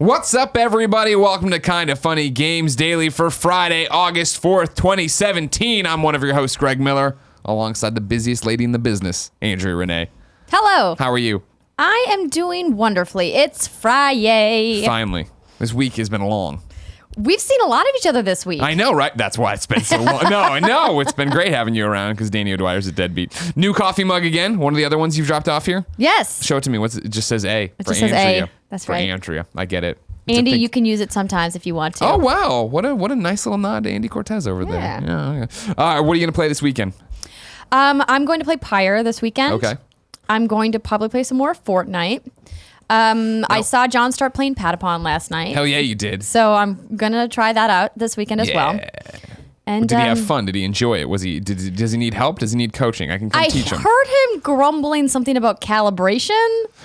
What's up, everybody? Welcome to Kinda Funny Games Daily for Friday, August 4th, 2017. I'm one of your hosts, Greg Miller, alongside the busiest lady in the business, Andrea Renee. Hello. How are you? I am doing wonderfully. It's Friday. Finally. This week has been long. We've seen a lot of each other this week. I know, right? That's why it's been so long. No, I know. It's been great having you around because Danny O'Dwyer's a deadbeat. New coffee mug again. One of the other ones you've dropped off here? Yes. Show it to me. It just says A. It just says A. That's for right. Andrea. I get it. It's Andy, you can use it sometimes if you want to. Oh, wow. What a nice little nod to Andy Cortez over there. Yeah. All right. What are you going to play this weekend? I'm going to play Pyre this weekend. Okay. I'm going to probably play some more Fortnite. I saw John start playing Patapon last night. Hell yeah, you did. So I'm going to try that out this weekend as well. And did he have fun? Did he enjoy it? Does he need help? Does he need coaching? I can come teach him. I heard him grumbling something about calibration.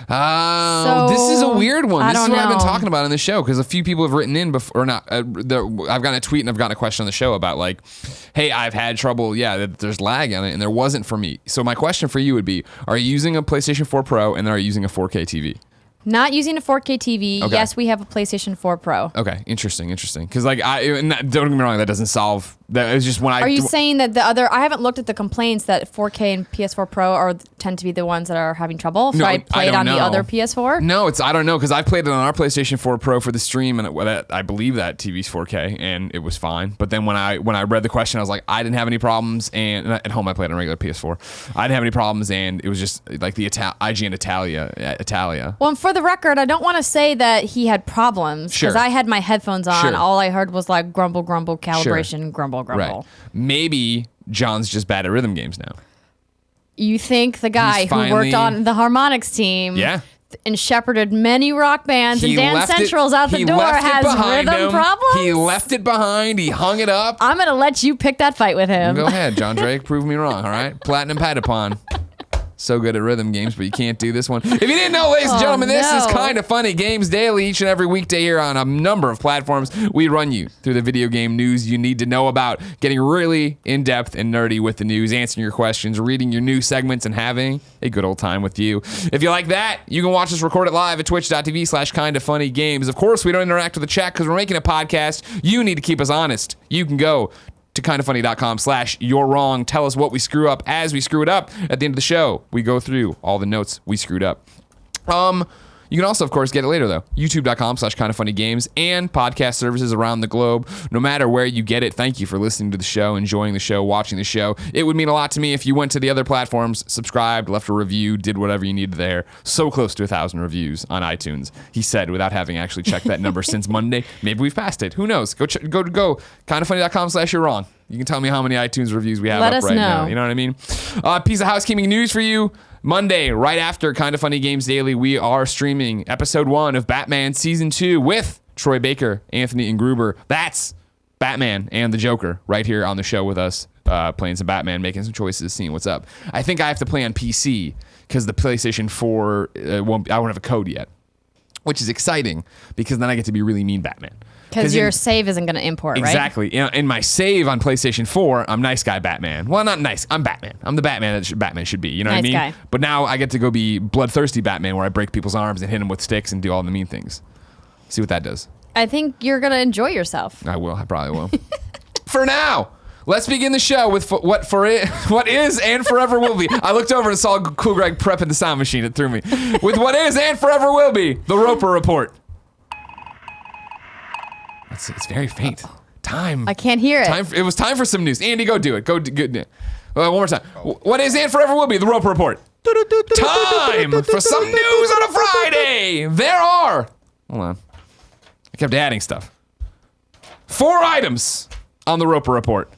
Oh, this is a weird one. This is what I've been talking about in the show because a few people have written in before, or not. I've gotten a tweet and I've gotten a question on the show about like, hey, I've had trouble. Yeah, there's lag on it, and there wasn't for me. So my question for you would be: are you using a PlayStation 4 Pro and are you using a 4K TV? Not using a 4K TV. Okay. Yes, we have a PlayStation 4 Pro. Okay, interesting. Because like, don't get me wrong, that doesn't solve. That is just when I. Are you saying that I haven't looked at the complaints that 4K and PS4 Pro tend to be the ones that are having trouble? No, I played on the other PS4. No, I don't know because I played it on our PlayStation 4 Pro for the stream, and I believe that TV's 4K, and it was fine. But then when I read the question, I was like, I didn't have any problems, and at home I played on regular PS4. I didn't have any problems, and it was just like the IGN Italia. Well, and for the record, I don't want to say that he had problems because I had my headphones on. Sure. All I heard was like grumble, grumble, calibration, grumble, grumble. Right. Maybe John's just bad at rhythm games now. You think the guy who worked on the harmonics team and shepherded many rock bands and Dance Centrals out the door has rhythm problems? He left it behind. He hung it up. I'm going to let you pick that fight with him. Go ahead, John Drake. Prove me wrong, all right? Platinum Patapon. So good at rhythm games, but you can't do this one. If you didn't know, ladies and gentlemen, this is Kinda Funny Games Daily. Each and every weekday here on a number of platforms, we run you through the video game news you need to know about, getting really in-depth and nerdy with the news, answering your questions, reading your news segments, and having a good old time with you. If you like that, you can watch us record it live at twitch.tv/kindafunnygames. Of course, we don't interact with the chat because we're making a podcast. You need to keep us honest. You can go to kindafunny.com/you're wrong. Tell us what we screw up as we screw it up. At the end of the show, we go through all the notes we screwed up. You can also, of course, get it later, though. YouTube.com/kindafunnygames and podcast services around the globe. No matter where you get it, thank you for listening to the show, enjoying the show, watching the show. It would mean a lot to me if you went to the other platforms, subscribed, left a review, did whatever you needed there. So close to 1,000 reviews on iTunes, he said, without having actually checked that number since Monday. Maybe we've passed it. Who knows? Go kindafunny.com/you're wrong. You can tell me how many iTunes reviews we have up right now. You know what I mean? Piece of housekeeping news for you. Monday, right after Kinda Funny Games Daily, we are streaming episode 1 of Batman Season 2 with Troy Baker, Anthony Gruber. That's Batman and the Joker right here on the show with us, playing some Batman, making some choices, seeing what's up. I think I have to play on PC because the PlayStation 4, I won't have a code yet, which is exciting because then I get to be really mean Batman. Because your save isn't going to import, right? Exactly. In my save on PlayStation 4, I'm nice guy Batman. Well, not nice. I'm Batman. I'm the Batman that Batman should be. You know what I mean? Guy. But now I get to go be bloodthirsty Batman where I break people's arms and hit them with sticks and do all the mean things. See what that does. I think you're going to enjoy yourself. I will. I probably will. For now, let's begin the show with what is and forever will be. I looked over and saw Cool Greg prepping the sound machine. It threw me. With what is and forever will be, the Roper Report. It's very faint. Time. I can't hear it. It was time for some news. Andy, go do it. One more time. What is and forever will be, the Roper Report. Time for some news on a Friday. There are. Hold on. I kept adding stuff. 4 items on the Roper Report.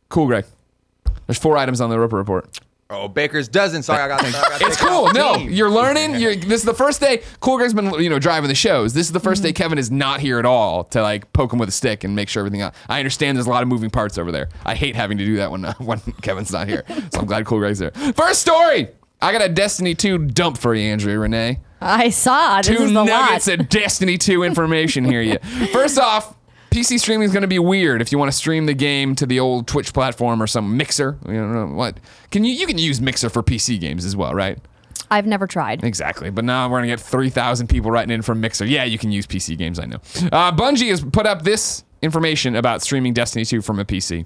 Cool, Greg. There's 4 items on the Roper Report. Oh, Baker's dozen. Sorry, I got it's cool. No, you're learning. This is the first day. Cool Greg's been, driving the shows. This is the first day Kevin is not here at all to like poke him with a stick and make sure everything. I understand there's a lot of moving parts over there. I hate having to do that when Kevin's not here. So I'm glad Cool Greg's there. First story. I got a Destiny 2 dump for you, Andrea Renee. I saw. This 2 is a nuggets lot. of Destiny 2 information here. First off, PC streaming is going to be weird if you want to stream the game to the old Twitch platform or some Mixer. You know what? You can use Mixer for PC games as well, right? I've never tried. Exactly. But now we're going to get 3,000 people writing in from Mixer. Yeah, you can use PC games, I know. Bungie has put up this information about streaming Destiny 2 from a PC.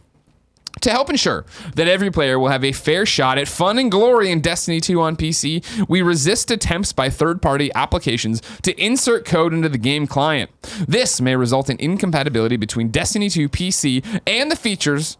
To help ensure that every player will have a fair shot at fun and glory in Destiny 2 on PC, we resist attempts by third-party applications to insert code into the game client. This may result in incompatibility between Destiny 2 PC and the features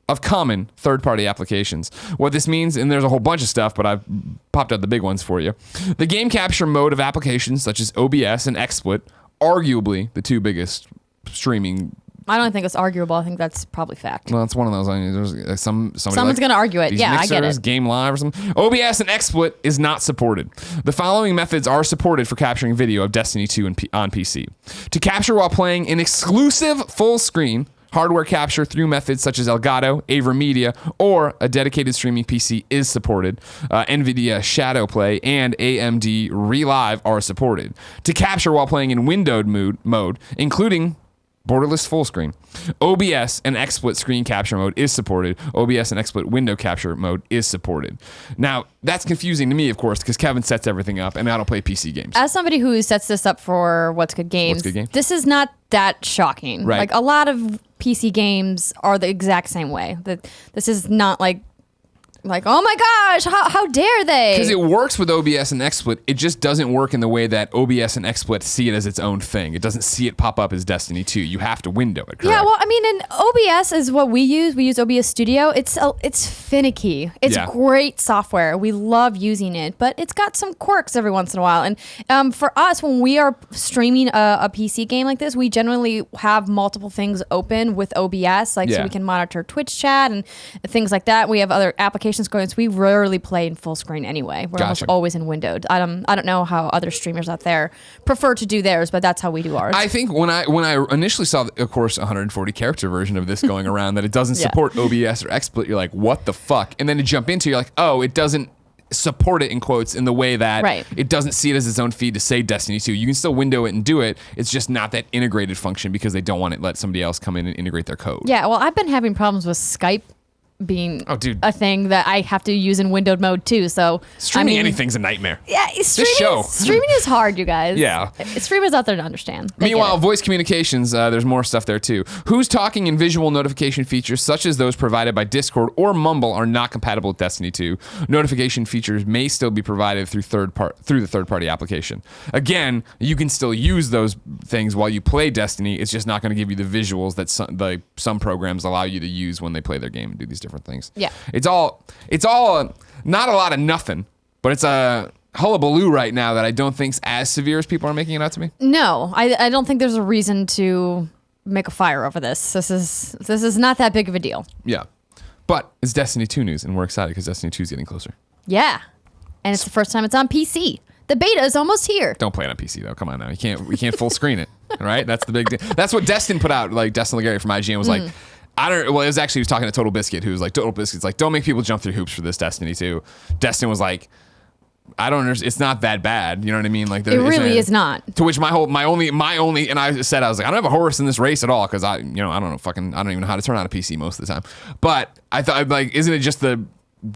of common third-party applications. What this means, and there's a whole bunch of stuff, but I've popped out the big ones for you. The game capture mode of applications such as OBS and XSplit, arguably the two biggest streaming. I don't think it's arguable. I think that's probably fact. Well, it's one of those. I mean, there's someone's going to argue it. Yeah, Mixers, I get it. Game Live or something. OBS and XSplit is not supported. The following methods are supported for capturing video of Destiny 2 on PC. To capture while playing an exclusive full screen hardware capture through methods such as Elgato, AverMedia, or a dedicated streaming PC is supported. NVIDIA Shadowplay and AMD Relive are supported. To capture while playing in windowed mode, including borderless full screen, OBS and XSplit screen capture mode is supported. OBS and XSplit window capture mode is supported. Now, that's confusing to me, of course, because Kevin sets everything up, and I don't play PC games. As somebody who sets this up for What's Good Games, this is not that shocking. Right. Like, a lot of PC games are the exact same way. This is not like, oh my gosh, how dare they? Because it works with OBS and XSplit. It just doesn't work in the way that OBS and XSplit see it as its own thing. It doesn't see it pop up as Destiny 2. You have to window it, correct? Yeah, well, I mean, and OBS is what we use. We use OBS Studio. It's finicky. It's great software. We love using it, but it's got some quirks every once in a while. And for us, when we are streaming a PC game like this, we generally have multiple things open with OBS, so we can monitor Twitch chat and things like that. We have other applications going, so we rarely play in full screen anyway. We're almost always in windowed. I don't know how other streamers out there prefer to do theirs, but that's how we do ours. I think when I initially saw, of course, 140 character version of this going around that it doesn't support OBS or XSplit, you're like, what the fuck? And then to jump into, you're like, oh, it doesn't support it in quotes in the way that it doesn't see it as its own feed to say Destiny 2. You can still window it and do it. It's just not that integrated function because they don't want to let somebody else come in and integrate their code. Yeah, well, I've been having problems with Skype being a thing that I have to use in windowed mode too. So streaming anything's a nightmare. Yeah, streaming is hard, you guys. Yeah, streamers out there to understand. Meanwhile, voice communications, there's more stuff there too. Who's talking and visual notification features such as those provided by Discord or Mumble are not compatible with Destiny 2. Notification features may still be provided through the third-party application. Again, you can still use those things while you play Destiny. It's just not going to give you the visuals that some programs allow you to use when they play their game and do these different things. Yeah. It's all not a lot of nothing, but it's a hullabaloo right now that I don't think's as severe as people are making it out to me. No, I don't think there's a reason to make a fire over this. This is not that big of a deal. Yeah. But it's Destiny 2 news, and we're excited because Destiny 2 is getting closer. Yeah. And it's the first time it's on PC. The beta is almost here. Don't play it on PC though. Come on now. We can't full screen it. All right? That's the big deal. That's what Destin put out. Like Destin Legary from IGN was like, it was actually, he was talking to Total Biscuit, who was like, Total Biscuit's like, don't make people jump through hoops for this Destiny 2. Destin was like, I don't understand. It's not that bad. You know what I mean? Like, it really is not. To which my only, and I said, I was like, I don't have a horse in this race at all because I don't know, I don't even know how to turn on a PC most of the time. But I thought, like, isn't it just the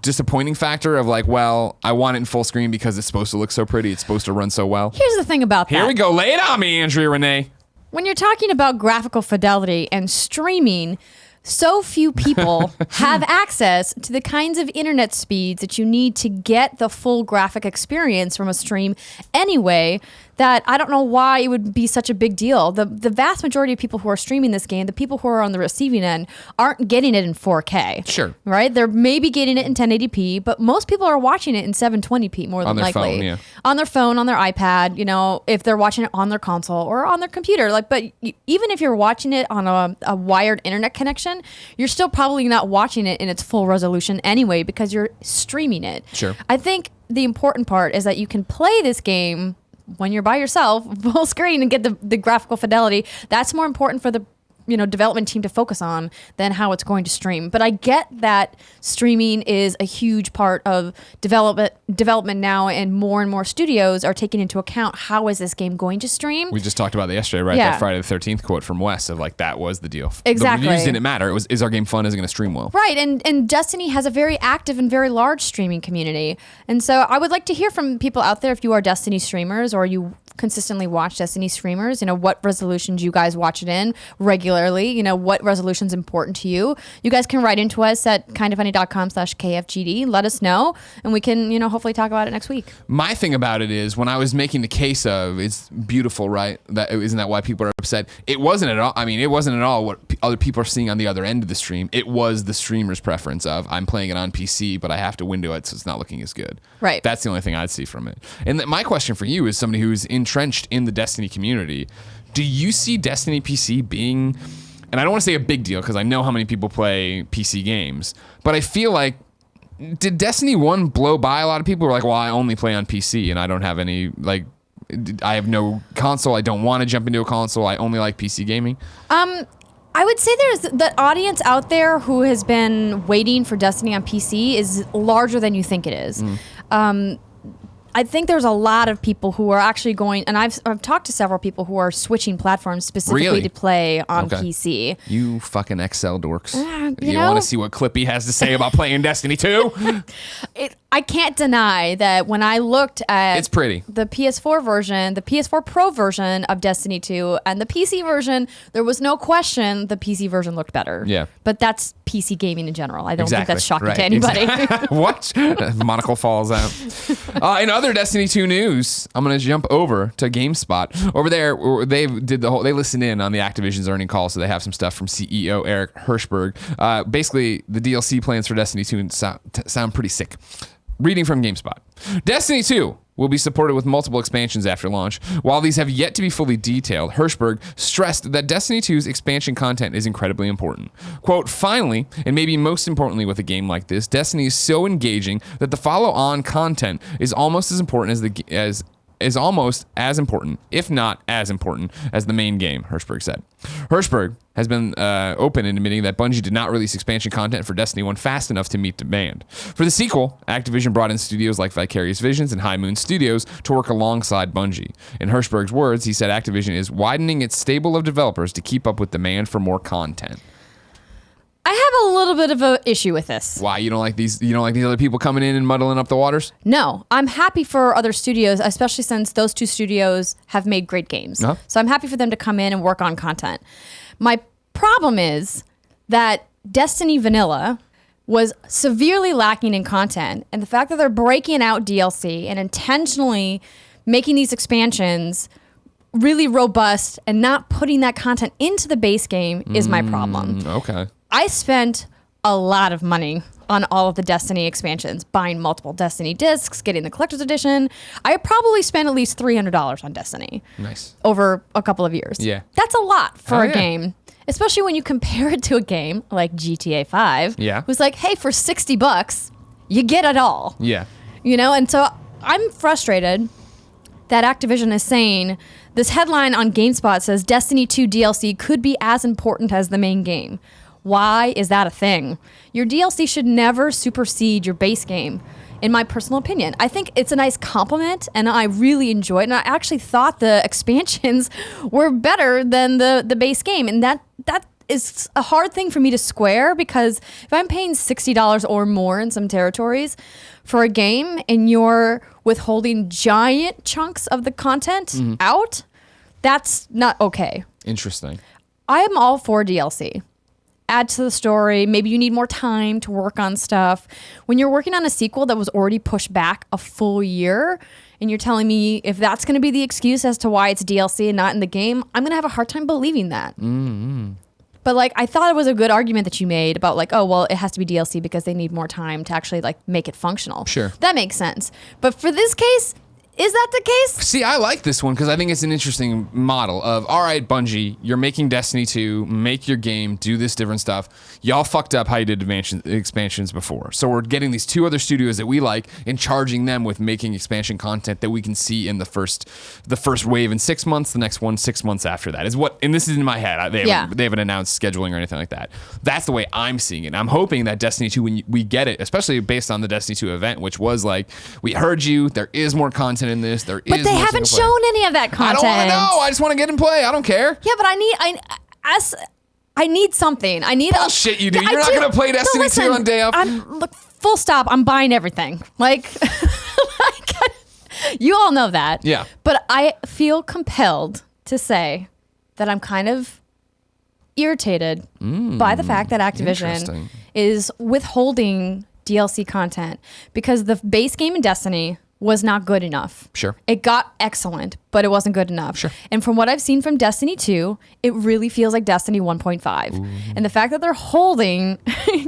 disappointing factor of like, well, I want it in full screen because it's supposed to look so pretty. It's supposed to run so well. Here's the thing about that. Here we go. Lay it on me, Andrea Renee. When you're talking about graphical fidelity and streaming, so few people have access to the kinds of internet speeds that you need to get the full graphic experience from a stream anyway, that I don't know why it would be such a big deal. The vast majority of people who are streaming this game, the people who are on the receiving end, aren't getting it in 4K. Sure. Right? They're maybe getting it in 1080p, but most people are watching it in 720p more than likely. On their phone, yeah. On their phone, on their iPad, you know, if they're watching it on their console or on their computer. But even if you're watching it on a wired internet connection, you're still probably not watching it in its full resolution anyway because you're streaming it. Sure. I think the important part is that you can play this game when you're by yourself, full screen, and get the graphical fidelity. That's more important for the development team to focus on than how it's going to stream. But I get that streaming is a huge part of development now, and more studios are taking into account how is this game going to stream. We just talked about that yesterday, right? Yeah. That Friday the 13th quote from Wes of like, that was the deal. Exactly. The reviews didn't matter. It was, is our game fun? Is it going to stream well? Right, and Destiny has a very active and very large streaming community. And so I would like to hear from people out there, if you are Destiny streamers or you consistently watch Destiny streamers, what resolutions you guys watch it in regularly, what resolution's important to you. You guys can write into us at kindafunny.com/KFGD. Let us know, and we can, hopefully talk about it next week. My thing about it is, when I was making the case of it's beautiful, right? Isn't that why people are upset? It wasn't at all. I mean, it wasn't at all what other people are seeing on the other end of the stream. It was the streamer's preference of, I'm playing it on PC, but I have to window it, so it's not looking as good. Right. That's the only thing I'd see from it. And my question for you, is somebody who's entrenched in the Destiny community, do you see Destiny PC being, and I don't want to say a big deal because I know how many people play PC games, but I feel like, did Destiny 1 blow by a lot of people who are like, well, I only play on PC and I don't have any, like, I have no console, I don't want to jump into a console, I only like PC gaming? I would say there's the audience out there who has been waiting for Destiny on PC is larger than you think it is. I think there's a lot of people who are actually going, and I've talked to several people who are switching platforms specifically to play on PC. You fucking Excel dorks. You want to see what Clippy has to say about playing Destiny 2? I can't deny that when I looked at It's pretty. the PS4 version, the PS4 Pro version of Destiny 2, and the PC version, there was no question the PC version looked better. Yeah. But that's PC gaming in general. I don't think Exactly. that's shocking Right. to anybody. What? Monocle falls out. In other Destiny 2 news, I'm going to jump over to GameSpot. Over there, they listened in on the Activision's earning call, so they have some stuff from CEO Eric Hirschberg. Basically, the DLC plans for Destiny 2 sound pretty sick. Reading from GameSpot. Destiny 2 will be supported with multiple expansions after launch. While these have yet to be fully detailed, Hirschberg stressed that Destiny 2's expansion content is incredibly important. Quote, finally, and maybe most importantly with a game like this, Destiny is so engaging that the follow-on content is almost as important is almost as important, if not as important, as the main game, Hirschberg said. Hirschberg has been open in admitting that Bungie did not release expansion content for Destiny 1 fast enough to meet demand. For the sequel, Activision brought in studios like Vicarious Visions and High Moon Studios to work alongside Bungie. In Hirschberg's words, he said Activision is widening its stable of developers to keep up with demand for more content. I have a little bit of an issue with this. Why? You don't like these other people coming in and muddling up the waters? No, I'm happy for other studios, especially since those two studios have made great games. Uh-huh. So I'm happy for them to come in and work on content. My problem is that Destiny Vanilla was severely lacking in content, and the fact that they're breaking out DLC and intentionally making these expansions really robust and not putting that content into the base game is my problem. Okay. I spent a lot of money on all of the Destiny expansions, buying multiple Destiny discs, getting the collector's edition. I probably spent at least $300 on Destiny. Nice. Over a couple of years. Yeah. That's a lot for Oh, a yeah. game, especially when you compare it to a game like GTA 5. Yeah. Who's like, hey, for $60, you get it all. Yeah. And so I'm frustrated that Activision is saying this headline on GameSpot says Destiny 2 DLC could be as important as the main game. Why is that a thing? Your DLC should never supersede your base game, in my personal opinion. I think it's a nice compliment, and I really enjoy it. And I actually thought the expansions were better than the base game. And that is a hard thing for me to square, because if I'm paying $60 or more in some territories for a game and you're withholding giant chunks of the content out, that's not okay. Interesting. I am all for DLC. Add to the story. Maybe you need more time to work on stuff. When you're working on a sequel that was already pushed back a full year, and you're telling me if that's going to be the excuse as to why it's DLC and not in the game, I'm going to have a hard time believing that. Mm-hmm. But I thought it was a good argument that you made about it has to be DLC because they need more time to actually make it functional. Sure. That makes sense. But for this case, Is that the case? See, I like this one because I think it's an interesting model of, all right, Bungie, you're making Destiny 2, make your game, do this different stuff. Y'all fucked up how you did expansions before. So we're getting these 2 other studios that we like and charging them with making expansion content that we can see in the first wave in 6 months, the next one 6 months after that. And this is in my head. They haven't announced scheduling or anything like that. That's the way I'm seeing it. I'm hoping that Destiny 2, when we get it, especially based on the Destiny 2 event, which was like, we heard you, there is more content in this, but they haven't shown any of that content. I don't want to know. I just want to get and play. I don't care. Yeah, but I need something. I need bullshit. You do. You're not going to play Destiny 2 on day off. Look, full stop. I'm buying everything. Like you all know that. Yeah. But I feel compelled to say that I'm kind of irritated by the fact that Activision is withholding DLC content because the base game in Destiny was not good enough. Sure. It got excellent, but it wasn't good enough. Sure. And from what I've seen from Destiny 2, it really feels like Destiny 1.5. And the fact that they're holding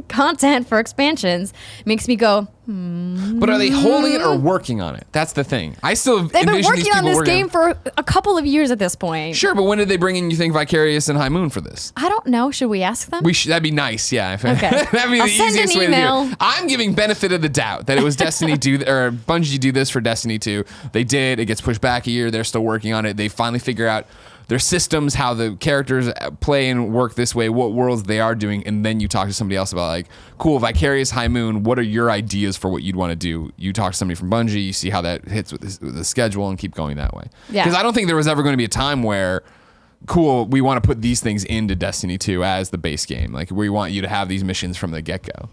content for expansions makes me go, But are they holding it or working on it? That's the thing. I still they've been working on this game for a couple of years at this point. Sure, but when did they bring in, you think, Vicarious and High Moon for this? I don't know. Should we ask them? That'd be nice, yeah. Okay. That'd be the easiest way to do it. I'm giving benefit of the doubt that it was Destiny or Bungie do this for Destiny 2. They did. It gets pushed back a year. They're still working on it. They finally figure out their systems, how the characters play and work this way, what worlds they are doing, and then you talk to somebody else about like, cool, Vicarious, High Moon, what are your ideas for what you'd want to do? You talk to somebody from Bungie, you see how that hits with the schedule and keep going that way. Yeah. Because I don't think there was ever going to be a time where, cool, we want to put these things into Destiny 2 as the base game. Like, we want you to have these missions from the get-go.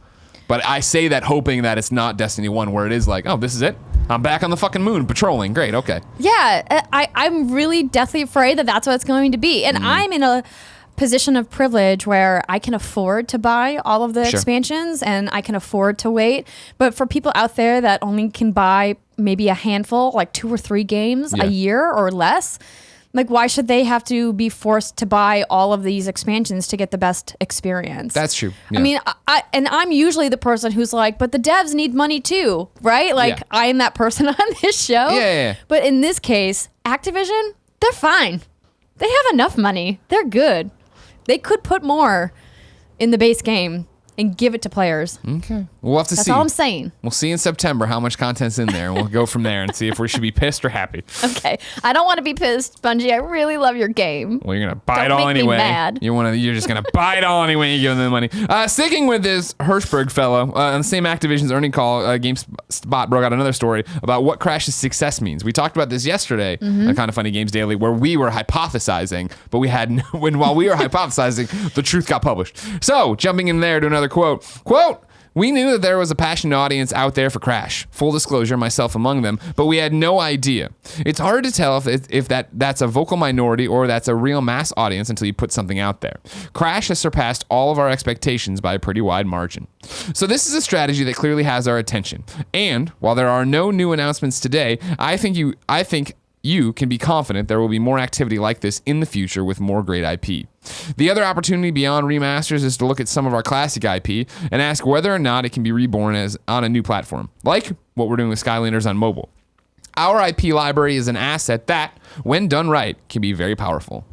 But I say that hoping that it's not Destiny 1 where it is like, oh, this is it? I'm back on the fucking moon patrolling. Great, okay. Yeah, I'm really deathly afraid that that's what it's going to be. And I'm in a position of privilege where I can afford to buy all of the expansions and I can afford to wait. But for people out there that only can buy maybe a handful, like 2 or 3 games a year or less, like, why should they have to be forced to buy all of these expansions to get the best experience? That's true. Yeah. I mean, I'm usually the person who's like, but the devs need money too, right? Like, I am that person on this show. Yeah. But in this case, Activision, they're fine. They have enough money. They're good. They could put more in the base game and give it to players. Okay. We'll have to see. That's all I'm saying. We'll see in September how much content's in there, and we'll go from there and see if we should be pissed or happy. Okay. I don't want to be pissed, Bungie. I really love your game. Well, you're going to buy it Don't all make me anyway. mad. You're just going to buy it all anyway and give them the money. Sticking with this Hirschberg fellow, on the same Activision's earning call, GameSpot broke out another story about what Crash's success means. We talked about this yesterday on Kind of Funny Games Daily, where we were hypothesizing, but we had while we were hypothesizing, the truth got published. So, jumping in there to another quote, "We knew that there was a passionate audience out there for Crash. Full disclosure, myself among them, but we had no idea. It's hard to tell if that's a vocal minority or that's a real mass audience until you put something out there. Crash has surpassed all of our expectations by a pretty wide margin. So this is a strategy that clearly has our attention. And while there are no new announcements today, I think you can be confident there will be more activity like this in the future with more great IP. The other opportunity beyond remasters is to look at some of our classic IP and ask whether or not it can be reborn as on a new platform, like what we're doing with Skylanders on mobile. Our IP library is an asset that, when done right, can be very powerful."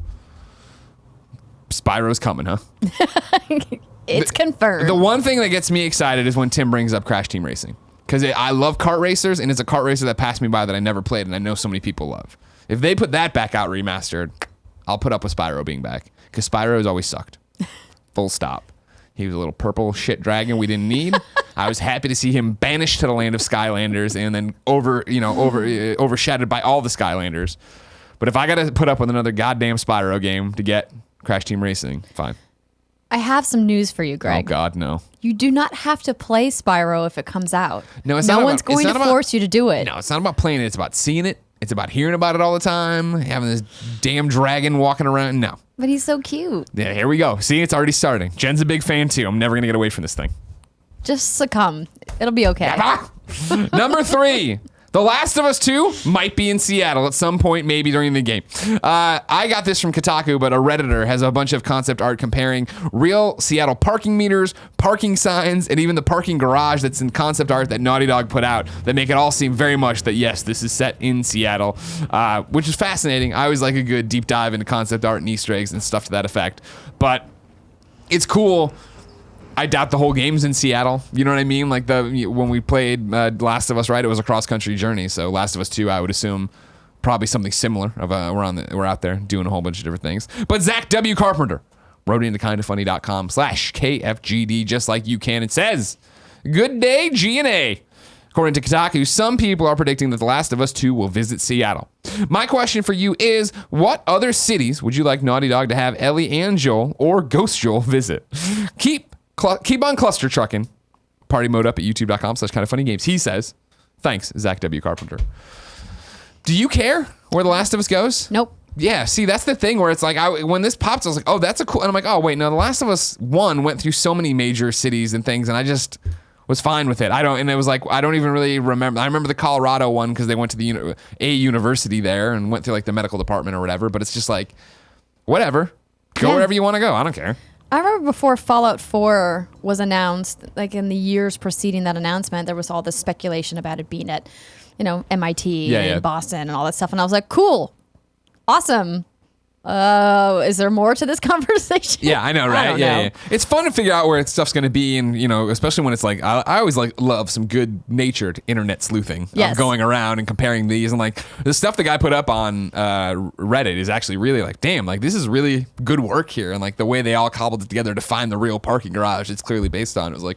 Spyro's coming, huh? It's confirmed. The one thing that gets me excited is when Tim brings up Crash Team Racing. Because I love kart racers, and it's a kart racer that passed me by that I never played, and I know so many people love. If they put that back out remastered, I'll put up with Spyro being back. Because Spyro has always sucked. Full stop. He was a little purple shit dragon we didn't need. I was happy to see him banished to the land of Skylanders and then overshadowed by all the Skylanders. But if I got to put up with another goddamn Spyro game to get Crash Team Racing, fine. I have some news for you, Greg. Oh, God, no. You do not have to play Spyro if it comes out. No, it's no not one's about, going to force you to do it. No, it's not about playing it. It's about seeing it. It's about hearing about it all the time, having this damn dragon walking around. No. But he's so cute. Yeah, here we go. See, it's already starting. Jen's a big fan, too. I'm never going to get away from this thing. Just succumb. It'll be okay. Number 3. The Last of Us 2 might be in Seattle at some point, maybe during the game. I got this from Kotaku, but a Redditor has a bunch of concept art comparing real Seattle parking meters, parking signs, and even the parking garage that's in concept art that Naughty Dog put out that make it all seem very much that, yes, this is set in Seattle, which is fascinating. I always like a good deep dive into concept art and Easter eggs and stuff to that effect. But it's cool. I doubt the whole game's in Seattle. You know what I mean? Like when we played Last of Us, right? It was a cross-country journey. So Last of Us 2, I would assume probably something similar. We're out there doing a whole bunch of different things. But Zach W. Carpenter wrote into kindafunny.com/KFGD just like you can. It says, "Good day, G&A." According to Kotaku, some people are predicting that The Last of Us 2 will visit Seattle. My question for you is, what other cities would you like Naughty Dog to have Ellie and Joel or Ghost Joel visit? Keep on cluster trucking. Party mode up at youtube.com/kindoffunnygames. He says, thanks, Zach W. Carpenter. Do you care where The Last of Us goes? Nope. Yeah, see, that's the thing where it's like, when this popped, I was like, oh, that's a cool, and I'm like, oh, wait, no, The Last of Us 1 went through so many major cities and things, and I just was fine with it. And it was like, I don't even really remember. I remember the Colorado one because they went to a university there and went through like the medical department or whatever, but it's just like, whatever. Go wherever you want to go. I don't care. I remember before Fallout 4 was announced, like in the years preceding that announcement, there was all this speculation about it being at, MIT and Boston and all that stuff. And I was like, cool, awesome. Is there more to this conversation? Yeah, I know, right? Yeah. It's fun to figure out where stuff's going to be, and especially when it's like, I always love some good-natured internet sleuthing. Yes. Going around and comparing these, and like the stuff the guy put up on Reddit is actually really like, damn, like this is really good work here, and like the way they all cobbled it together to find the real parking garage it's clearly based on. It was like,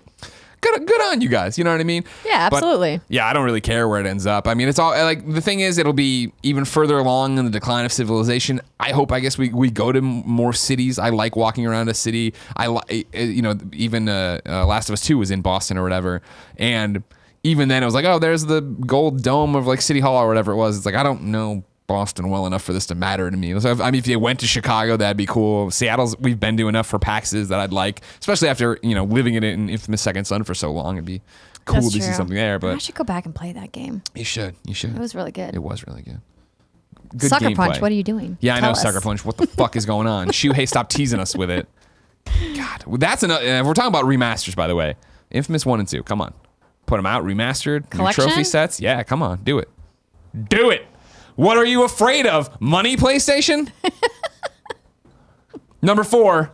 good on you guys. You know what I mean? Yeah, absolutely. But, I don't really care where it ends up. I mean, it's all like the thing is, it'll be even further along in the decline of civilization. I guess we go to more cities. I like walking around a city. Even Last of Us 2 was in Boston or whatever, and even then it was like, oh, there's the gold dome of like City Hall or whatever it was. It's like, I don't know Boston well enough for this to matter to me. So if they went to Chicago, that'd be cool. Seattle's we've been to enough for PAXs that I'd like, especially after living in it in Infamous Second Son for so long. It'd be cool to see something there. But I should go back and play that game. You should. It was really good. It was really good. Good Sucker gameplay. Punch, what are you doing? Yeah, I know, Tell us. Sucker Punch. What the fuck is going on? Shuhei, stop teasing us with it. God, that's another. We're talking about remasters, by the way. Infamous 1 and 2. Come on, put them out remastered. Collection? New trophy sets. Yeah, come on, do it. Do it. What are you afraid of? Money, PlayStation? Number 4.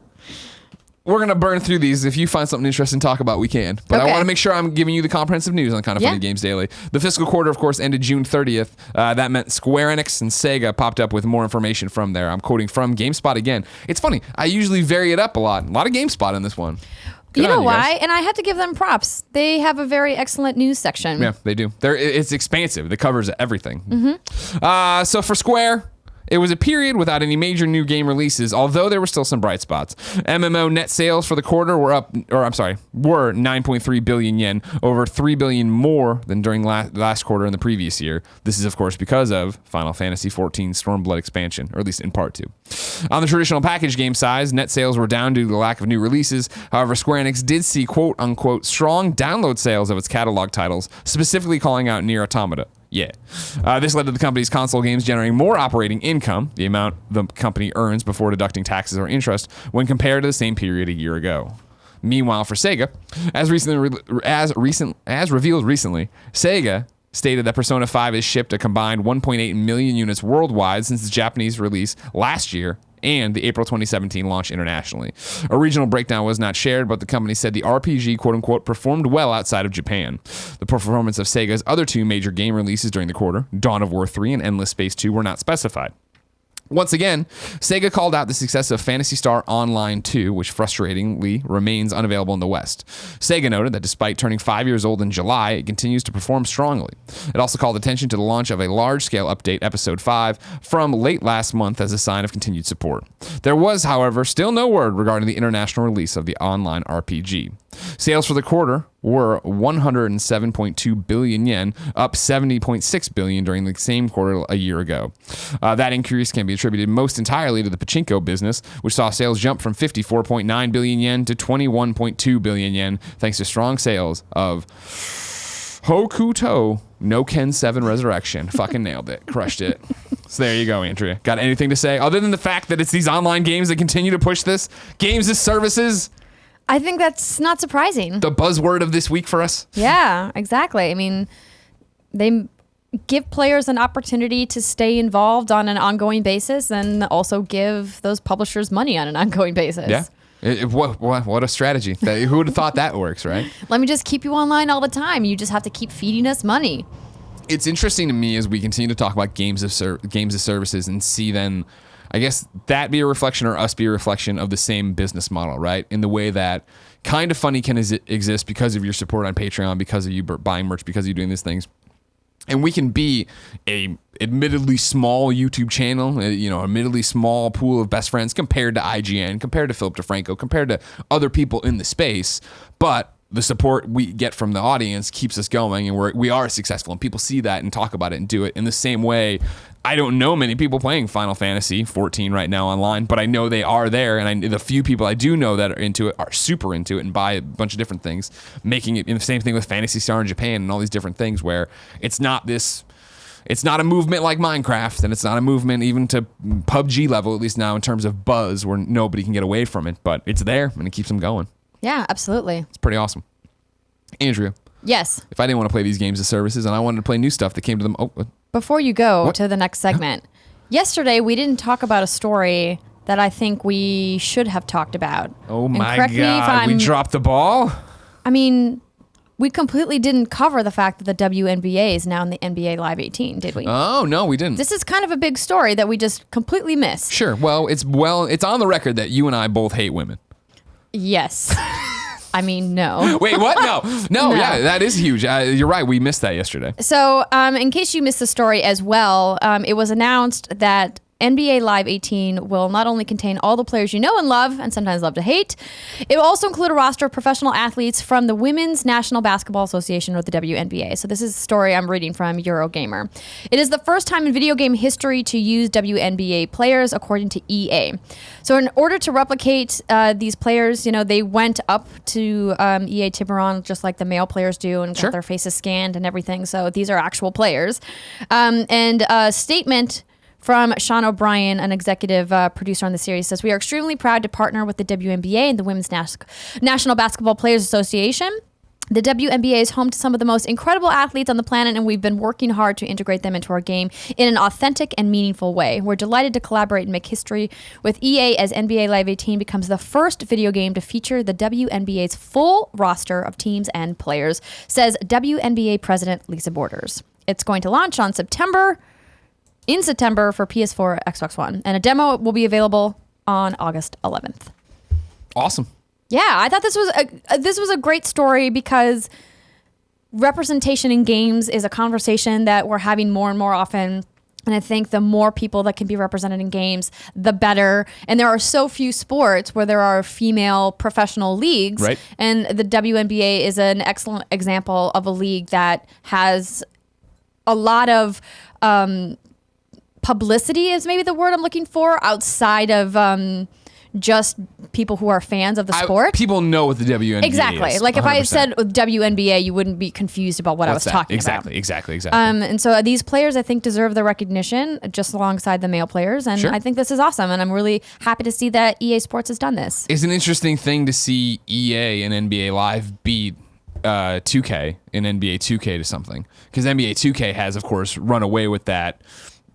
We're going to burn through these. If you find something interesting to talk about, we can. But I want to make sure I'm giving you the comprehensive news on Kind of Funny Games Daily. The fiscal quarter, of course, ended June 30th. That meant Square Enix and Sega popped up with more information from there. I'm quoting from GameSpot again. It's funny. I usually vary it up a lot. A lot of GameSpot in this one. You know why? And I have to give them props. They have a very excellent news section. Yeah, they do. It's expansive. It covers everything. Mm-hmm. So for Square, it was a period without any major new game releases, although there were still some bright spots. MMO net sales for the quarter were 9.3 billion yen, over 3 billion more than during last quarter in the previous year. This is, of course, because of Final Fantasy XIV Stormblood expansion, or at least in part 2. On the traditional package game size, net sales were down due to the lack of new releases. However, Square Enix did see quote-unquote strong download sales of its catalog titles, specifically calling out Nier Automata. Yeah. This led to the company's console games generating more operating income, the amount the company earns before deducting taxes or interest, when compared to the same period a year ago. Meanwhile, for Sega, as revealed recently, Sega stated that Persona 5 has shipped a combined 1.8 million units worldwide since its Japanese release last year and the April 2017 launch internationally. A regional breakdown was not shared, but the company said the RPG, quote-unquote, performed well outside of Japan. The performance of Sega's other 2 major game releases during the quarter, Dawn of War 3 and Endless Space 2, were not specified. Once again, Sega called out the success of Phantasy Star Online 2, which frustratingly remains unavailable in the West. Sega noted that despite turning 5 years old in July, it continues to perform strongly. It also called attention to the launch of a large-scale update, Episode 5, from late last month as a sign of continued support. There was, however, still no word regarding the international release of the online RPG. Sales for the quarter were 107.2 billion yen, up 70.6 billion during the same quarter a year ago. That increase can be attributed most entirely to the pachinko business, which saw sales jump from 54.9 billion yen to 21.2 billion yen, thanks to strong sales of Hokuto No Ken 7 Resurrection. Fucking nailed it. Crushed it. So there you go, Andrea. Got anything to say other than the fact that it's these online games that continue to push this? Games as services? I think that's not surprising. The buzzword of this week for us? Yeah, exactly. I mean, they give players an opportunity to stay involved on an ongoing basis and also give those publishers money on an ongoing basis. Yeah. What a strategy. Who would have thought that works, right? Let me just keep you online all the time. You just have to keep feeding us money. It's interesting to me as we continue to talk about games as services and see then, I guess, that be a reflection or us be a reflection of the same business model, right? In the way that Kind of Funny can exist because of your support on Patreon, because of you buying merch, because of you doing these things. And we can be a admittedly small YouTube channel, admittedly small pool of best friends compared to IGN, compared to Philip DeFranco, compared to other people in the space. But the support we get from the audience keeps us going, and we are successful, and people see that and talk about it and do it in the same way. I don't know many people playing Final Fantasy 14 right now online, but I know they are there, and the few people I do know that are into it are super into it and buy a bunch of different things, making it, and the same thing with Phantasy Star in Japan and all these different things where it's not a movement like Minecraft, and it's not a movement even to PUBG level, at least now in terms of buzz, where nobody can get away from it, but it's there, and it keeps them going. Yeah, absolutely. It's pretty awesome. Andrea. Yes. If I didn't want to play these games as services and I wanted to play new stuff that came to them. Before you go to the next segment, yesterday we didn't talk about a story that I think we should have talked about. Oh my God. We dropped the ball? I mean, we completely didn't cover the fact that the WNBA is now in the NBA Live 18, did we? Oh, no, we didn't. This is kind of a big story that we just completely missed. Sure. Well, it's on the record that you and I both hate women. Yes. I mean, no. Wait, what? No, yeah, that is huge. You're right. We missed that yesterday. So in case you missed the story as well, it was announced that NBA Live 18 will not only contain all the players you know and love, and sometimes love to hate, it will also include a roster of professional athletes from the Women's National Basketball Association, or the WNBA. So this is a story I'm reading from Eurogamer. It is the first time in video game history to use WNBA players, according to EA. So in order to replicate these players, they went up to EA Tiburon just like the male players do and got their faces scanned and everything. So these are actual players. And a statement from Sean O'Brien, an executive producer on the series, says, "We are extremely proud to partner with the WNBA and the Women's National Basketball Players Association. The WNBA is home to some of the most incredible athletes on the planet, and we've been working hard to integrate them into our game in an authentic and meaningful way. We're delighted to collaborate and make history with EA as NBA Live 18 becomes the first video game to feature the WNBA's full roster of teams and players," says WNBA President Lisa Borders. It's going to launch in September for PS4, Xbox One, and a demo will be available on August 11th. Awesome. Yeah, I thought this was a great story because representation in games is a conversation that we're having more and more often. And I think the more people that can be represented in games, the better. And there are so few sports where there are female professional leagues. Right. And the WNBA is an excellent example of a league that has a lot of publicity is maybe the word I'm looking for, outside of just people who are fans of the sport. People know what the WNBA exactly. is. Like if 100%. I said WNBA, you wouldn't be confused about what I was talking about. Exactly. And so these players, I think, deserve the recognition just alongside the male players. And I think this is awesome. And I'm really happy to see that EA Sports has done this. It's an interesting thing to see EA and NBA Live beat 2K and NBA 2K to something. Because NBA 2K has, of course, run away with that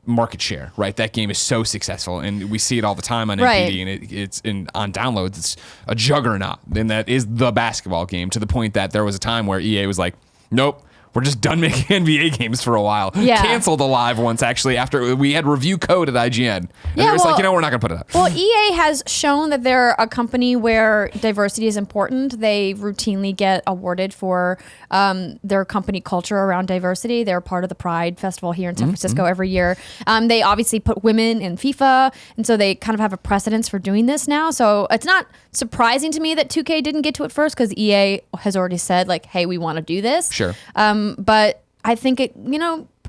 market share, right? That game is so successful, and we see it all the time on NPD, and it's on downloads. It's a juggernaut, and that is the basketball game, to the point that there was a time where EA was like, nope, we're just done making NBA games for a while. Yeah. Canceled the Live once, actually, after we had review code at IGN. And they're just like, we're not going to put it up. Well, EA has shown that they're a company where diversity is important. They routinely get awarded for their company culture around diversity. They're part of the Pride Festival here in San Francisco every year. They obviously put women in FIFA, and so they kind of have a precedence for doing this now. So it's not surprising to me that 2K didn't get to it first, because EA has already said, like, hey, we want to do this. Sure. But I think it,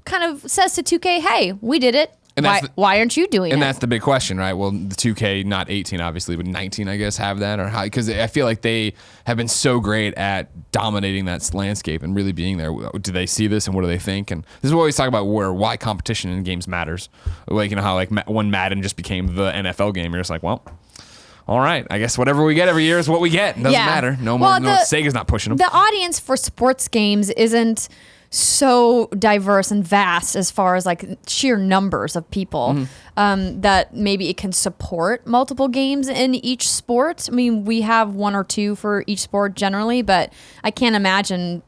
kind of says to 2K, hey, we did it. And why aren't you doing it? And that's the big question, right? Well, the 2K, not 18, obviously, but 19, I guess, have that, or how? Because I feel like they have been so great at dominating that landscape and really being there. Do they see this, and what do they think? And this is what we always talk about, why competition in games matters. Like, how like when Madden just became the NFL game, you're just like, well, all right, I guess whatever we get every year is what we get. It doesn't matter. No more. Sega's not pushing them. The audience for sports games isn't so diverse and vast as far as like sheer numbers of people that maybe it can support multiple games in each sport. I mean, we have one or two for each sport generally, but I can't imagine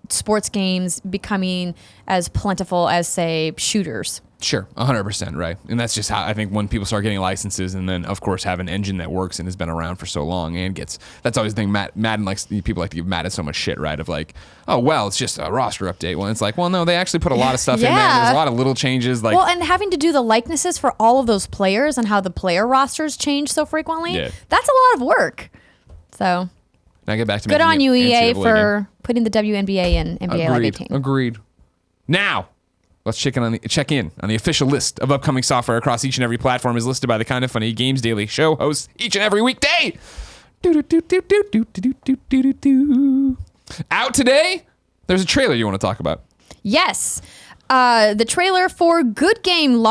sports games becoming as plentiful as, say, shooters. Sure, 100%, right. And that's just how I think when people start getting licenses, and then of course have an engine that works and has been around for so long and that's always the thing. Madden likes, people like to give Madden so much shit, right? Of like, oh well, it's just a roster update. Well, it's like, well, no, they actually put a lot of stuff in there. And there's a lot of little changes. Like, well, and having to do the likenesses for all of those players and how the player rosters change so frequently, that's a lot of work. So now get back to good on you, EA, for putting the WNBA in NBA like 18. Agreed. Now, let's check in on the official list of upcoming software across each and every platform is listed by the Kind of Funny Games Daily show hosts each and every weekday. Out today, there's a trailer you want to talk about. Yes. The trailer for Good Game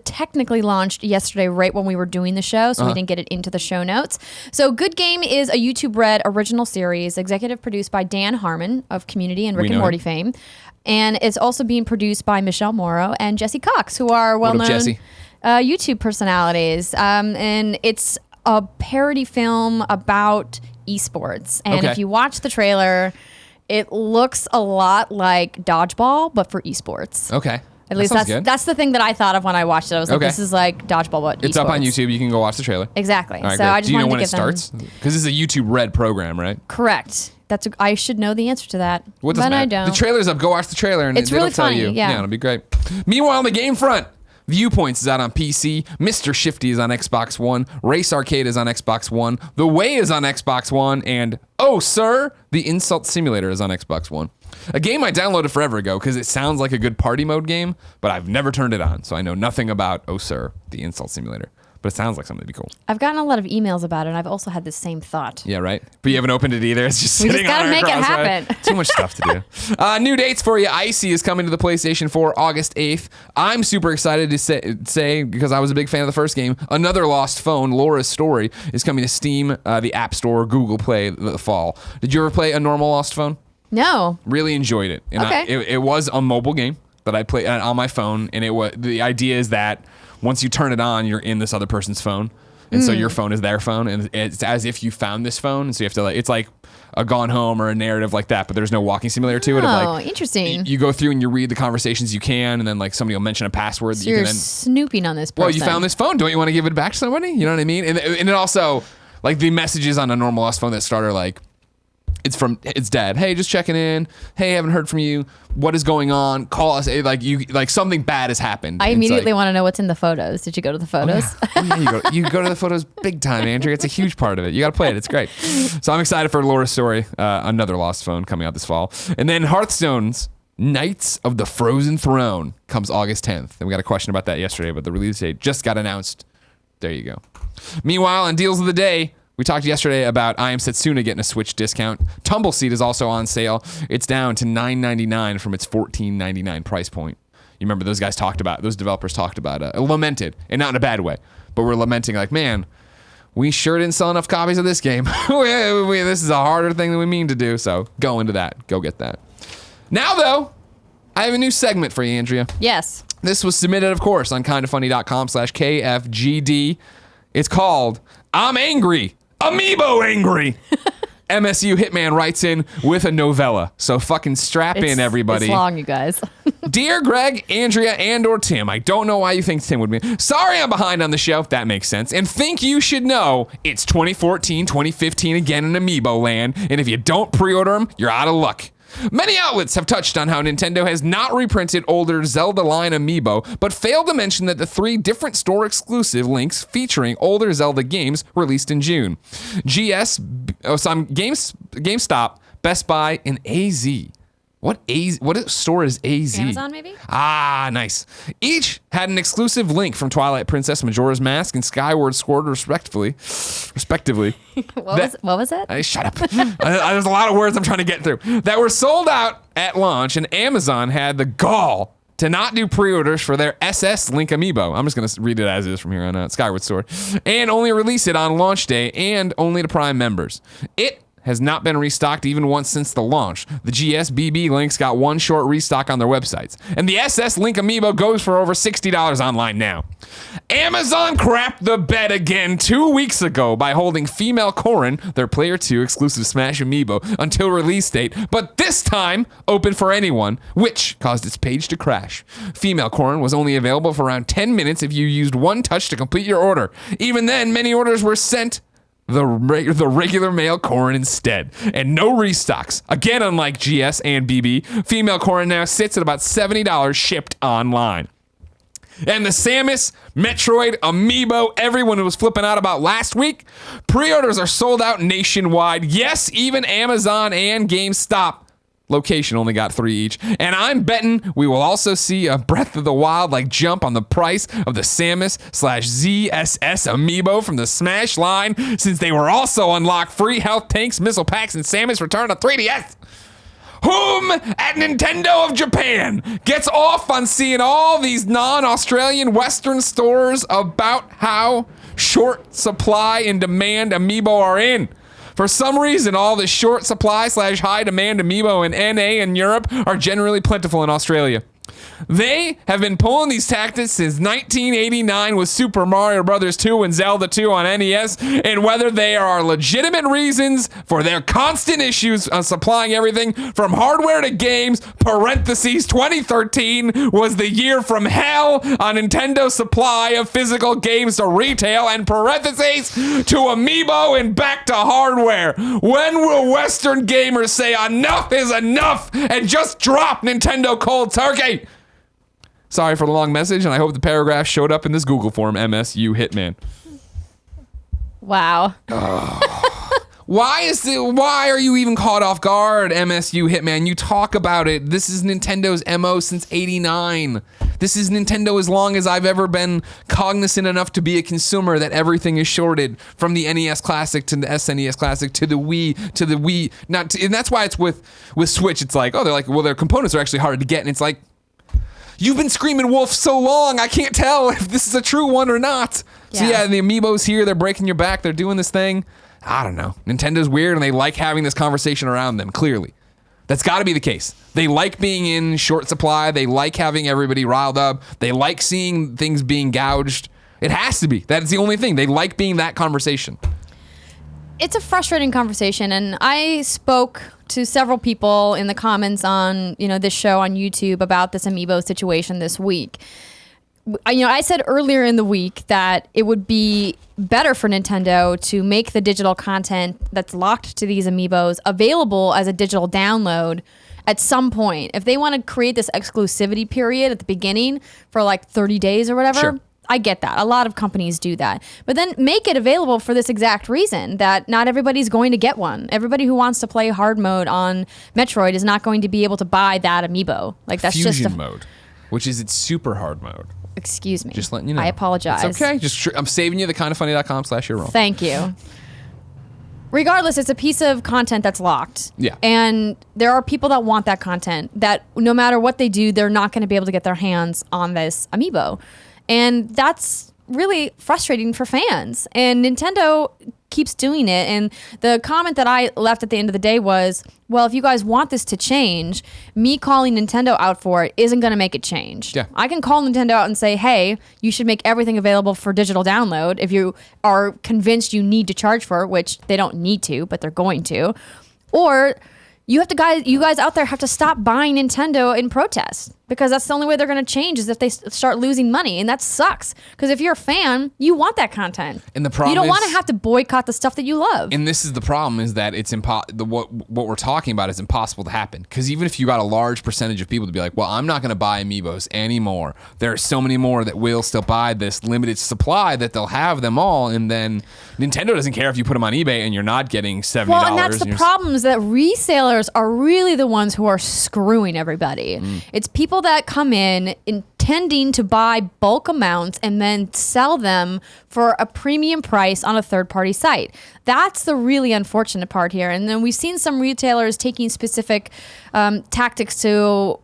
technically launched yesterday right when we were doing the show, so we didn't get it into the show notes. So Good Game is a YouTube Red original series, executive produced by Dan Harmon of Community and Rick and Morty fame. And it's also being produced by Michelle Morrow and Jesse Cox, who are well-known YouTube personalities. And it's a parody film about esports. And if you watch the trailer, it looks a lot like Dodgeball, but for esports. Okay. At least that's the thing that I thought of when I watched it. I was like, this is like Dodgeball, but it's up on YouTube. You can go watch the trailer. Exactly. Right, so I just do you know wanted when to it starts? Because this is a YouTube Red program, right? Correct. I should know the answer to that. What does but matter? I don't. The trailer's up. Go watch the trailer, and it's really tell funny. you. Yeah, it'll be great. Meanwhile, on the game front, Viewpoints is out on PC. Mr. Shifty is on Xbox One. Race Arcade is on Xbox One. The Way is on Xbox One. And, oh, sir, the Insult Simulator is on Xbox One. A game I downloaded forever ago because it sounds like a good party mode game, but I've never turned it on, so I know nothing about, oh, sir, the Insult Simulator. But it sounds like something to be cool. I've gotten a lot of emails about it, and I've also had the same thought. Yeah, right? But you haven't opened it either. It's just sitting on our We just gotta make it happen. Right? Too much stuff to do. New dates for you. Icy is coming to the PlayStation 4 August 8th. I'm super excited to say, because I was a big fan of the first game, Another Lost Phone, Laura's Story, is coming to Steam, the App Store, Google Play the fall. Did you ever play A Normal Lost Phone? No. Really enjoyed it. And it was a mobile game that I played on my phone, and the idea is that once you turn it on, you're in this other person's phone. And so your phone is their phone, and it's as if you found this phone. And so you have to it's like a Gone Home or a narrative like that, but there's no walking simulator to it. Oh, interesting. You go through and you read the conversations you can, and then like somebody will mention a password. So you're snooping on this person. Well, you found this phone. Don't you want to give it back to somebody? You know what I mean? And it also, like the messages on A Normal Lost Phone that start are like, it's dad. Hey, just checking in. Hey, haven't heard from you. What is going on? Call us. Like something bad has happened. I immediately want to know what's in the photos. Did you go to the photos? You go to the photos big time, Andrew. It's a huge part of it. You got to play it. It's great. So I'm excited for Laura's Story, Another Lost Phone coming out this fall. And then Hearthstone's Knights of the Frozen Throne comes August 10th. And we got a question about that yesterday, but the release date just got announced. There you go. Meanwhile, on Deals of the Day, we talked yesterday about I Am Setsuna getting a Switch discount. Tumbleseed is also on sale. It's down to $9.99 from its $14.99 price point. You remember those developers talked about, lamented, and not in a bad way, but we're lamenting like, man, we sure didn't sell enough copies of this game. This is a harder thing than we mean to do, so go into that. Go get that. Now, though, I have a new segment for you, Andrea. Yes. This was submitted, of course, on kindafunny.com/KFGD. It's called I'm Angry. Amiibo Angry. MSU Hitman writes in with a novella. So fucking strap in, everybody. It's long, you guys. Dear Greg, Andrea, and or Tim, I don't know why you think Tim would be. Sorry I'm behind on the show. That makes sense. And think you should know it's 2014, 2015 again in Amiibo land. And if you don't pre-order them, you're out of luck. Many outlets have touched on how Nintendo has not reprinted older Zelda line Amiibo, but failed to mention that the 3 different store-exclusive links featuring older Zelda games released in June. GameStop, Best Buy, and AZ What store is AZ? Amazon, maybe? Ah, nice. Each had an exclusive link from Twilight Princess, Majora's Mask, and Skyward Sword, respectively. What was it? Hey, shut up. There's a lot of words I'm trying to get through. That were sold out at launch, and Amazon had the gall to not do pre-orders for their SS Link amiibo. I'm just going to read it as is from here on out. Skyward Sword. And only release it on launch day and only to Prime members. It has not been restocked even once since the launch. The GSBB links got one short restock on their websites. And the SS Link amiibo goes for over $60 online now. Amazon crapped the bed again 2 weeks ago by holding Female Corrin, their Player 2 exclusive Smash amiibo, until release date, but this time open for anyone, which caused its page to crash. Female Corrin was only available for around 10 minutes if you used one touch to complete your order. Even then, many orders were sent the regular male Corrin instead, and no restocks. Again, unlike GS and BB, Female Corrin now sits at about $70 shipped online. And the Samus Metroid amiibo everyone was flipping out about last week, pre-orders are sold out nationwide. Yes, even Amazon and GameStop location only got 3 each. And I'm betting we will also see a Breath of the Wild like jump on the price of the Samus/ZSS amiibo from the Smash line, since they were also unlocked free health tanks, missile packs, and Samus Return to 3DS. Whom at Nintendo of Japan gets off on seeing all these non-Australian Western stores about how short supply and demand amiibo are in. For some reason, all the short supply / high demand amiibo in NA and Europe are generally plentiful in Australia. They have been pulling these tactics since 1989 with Super Mario Bros. 2 and Zelda 2 on NES, and whether they are legitimate reasons for their constant issues on supplying everything from hardware to games, parentheses 2013 was the year from hell on Nintendo's supply of physical games to retail, and parentheses to amiibo and back to hardware. When will Western gamers say enough is enough and just drop Nintendo cold turkey? Sorry for the long message, and I hope the paragraph showed up in this Google form, MSU Hitman. Wow. Why are you even caught off guard, MSU Hitman? You talk about it. This is Nintendo's MO since '89. This is Nintendo as long as I've ever been cognizant enough to be a consumer that everything is shorted, from the NES Classic to the SNES Classic to the Wii to the Wii. And that's why it's with Switch. It's like, their components are actually hard to get, and it's like, you've been screaming wolf so long, I can't tell if this is a true one or not. Yeah. So yeah, the amiibos here, they're breaking your back, they're doing this thing. I don't know. Nintendo's weird, and they like having this conversation around them, clearly. That's got to be the case. They like being in short supply. They like having everybody riled up. They like seeing things being gouged. It has to be. That's the only thing. They like being that conversation. It's a frustrating conversation, and I spoke to several people in the comments on, this show on YouTube about this amiibo situation this week. I said earlier in the week that it would be better for Nintendo to make the digital content that's locked to these amiibos available as a digital download at some point. If they want to create this exclusivity period at the beginning for like 30 days or whatever, sure. I get that. A lot of companies do that. But then make it available for this exact reason, that not everybody's going to get one. Everybody who wants to play hard mode on Metroid is not going to be able to buy that amiibo. Like, that's Fusion just mode, which is its super hard mode. Excuse me. Just letting you know. I apologize. It's okay. I'm saving you the kindoffunny.com/your-roll. Thank you. Regardless, it's a piece of content that's locked. Yeah. And there are people that want that content, that no matter what they do, they're not going to be able to get their hands on this amiibo. And that's really frustrating for fans. And Nintendo keeps doing it. And the comment that I left at the end of the day was, well, if you guys want this to change, me calling Nintendo out for it isn't going to make it change. Yeah. I can call Nintendo out and say, hey, you should make everything available for digital download if you are convinced you need to charge for it, which they don't need to, but they're going to. Or you guys out there have to stop buying Nintendo in protest. because that's the only way they're going to change is if they start losing money. And that sucks because if you're a fan, you want that content. And the problem you don't want to have to boycott the stuff that you love. And this is the problem is that it's what we're talking about is impossible to happen. Because even if you got a large percentage of people to be like, well, I'm not going to buy amiibos anymore. There are so many more that will still buy this limited supply that they'll have them all. And then Nintendo doesn't care if you put them on eBay and you're not getting $70. Well, and that's the problem is that resellers are really the ones who are screwing everybody. It's people that come in intending to buy bulk amounts and then sell them for a premium price on a third-party site. That's the really unfortunate part here. And then we've seen some retailers taking specific tactics to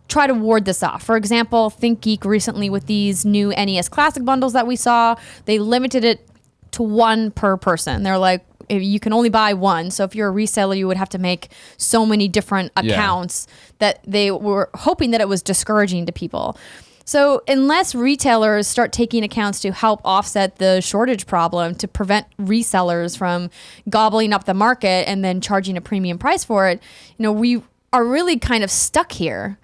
try to ward this off. For example, ThinkGeek recently with these new NES Classic bundles that we saw, they limited it to one per person. They're like, you can only buy one. So if you're a reseller, you would have to make so many different accounts that they were hoping that it was discouraging to people. So unless retailers start taking accounts to help offset the shortage problem to prevent resellers from gobbling up the market and then charging a premium price for it, we are really kind of stuck here.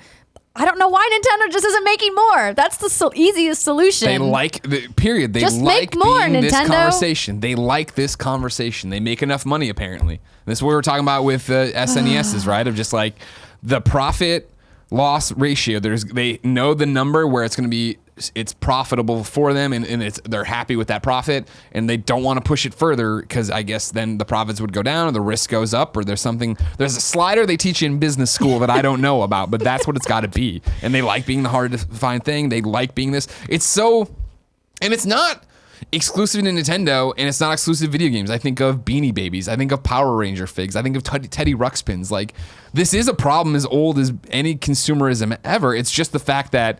I don't know why Nintendo just isn't making more. That's the easiest solution. They like period. They just like make more, being Nintendo. This conversation. They like this conversation. They make enough money apparently. This is what we were talking about with SNESs, right? Of just like the profit loss ratio. They know the number where it's going to be. It's profitable for them, and they're happy with that profit, and they don't want to push it further because I guess then the profits would go down, or the risk goes up, or there's a slider they teach you in business school that I don't know about, but that's what it's got to be. And they like being the hard to find thing. They like being this. And it's not exclusive to Nintendo, and it's not exclusive to video games. I think of Beanie Babies. I think of Power Ranger figs. I think of Teddy Ruxpins. Like, this is a problem as old as any consumerism ever. It's just the fact that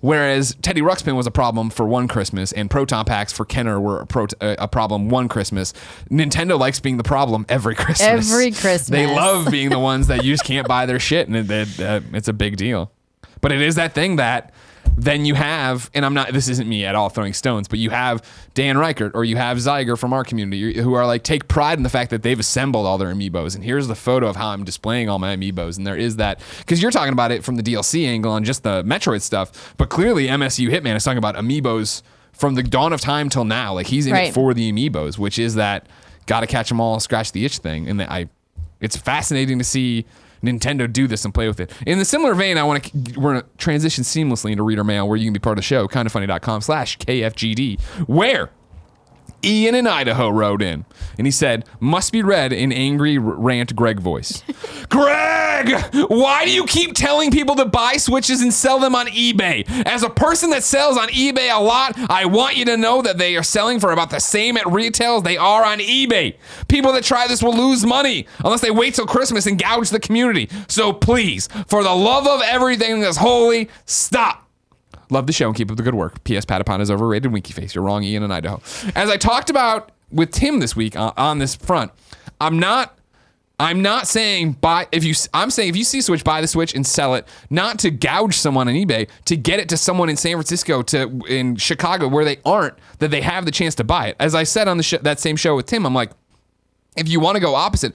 whereas Teddy Ruxpin was a problem for one Christmas and Proton Packs for Kenner were a problem one Christmas, Nintendo likes being the problem every Christmas. Every Christmas. They love being the ones that you just can't buy their shit, and it's a big deal. But it is that thing that then you have, and this isn't me at all throwing stones, but you have Dan Reichert or you have Zyger from our community who are like, take pride in the fact that they've assembled all their amiibos. And here's the photo of how I'm displaying all my amiibos. And there is that, because you're talking about it from the DLC angle on just the Metroid stuff, but clearly MSU Hitman is talking about amiibos from the dawn of time till now. Like, he's in it for the amiibos, which is that gotta catch them all, scratch the itch thing. And it's fascinating to see Nintendo do this and play with it. In the similar vein, we're going to transition seamlessly into reader mail, where you can be part of the show, kindafunny.com/KFGD, where Ian in Idaho wrote in, and he said, must be read in angry rant Greg voice. Greg, why do you keep telling people to buy Switches and sell them on eBay? As a person that sells on eBay a lot, I want you to know that they are selling for about the same at retail as they are on eBay. People that try this will lose money unless they wait till Christmas and gouge the community. So please, for the love of everything that's holy, stop. Love the show and keep up the good work. P.S. Patapon is overrated. Winky face. You're wrong, Ian in Idaho. As I talked about with Tim this week on this front, I'm not saying I'm saying if you see a Switch, buy the Switch and sell it, not to gouge someone on eBay, to get it to someone in San Francisco, in Chicago where they aren't, that they have the chance to buy it. As I said on that same show with Tim, I'm like, if you want to go opposite,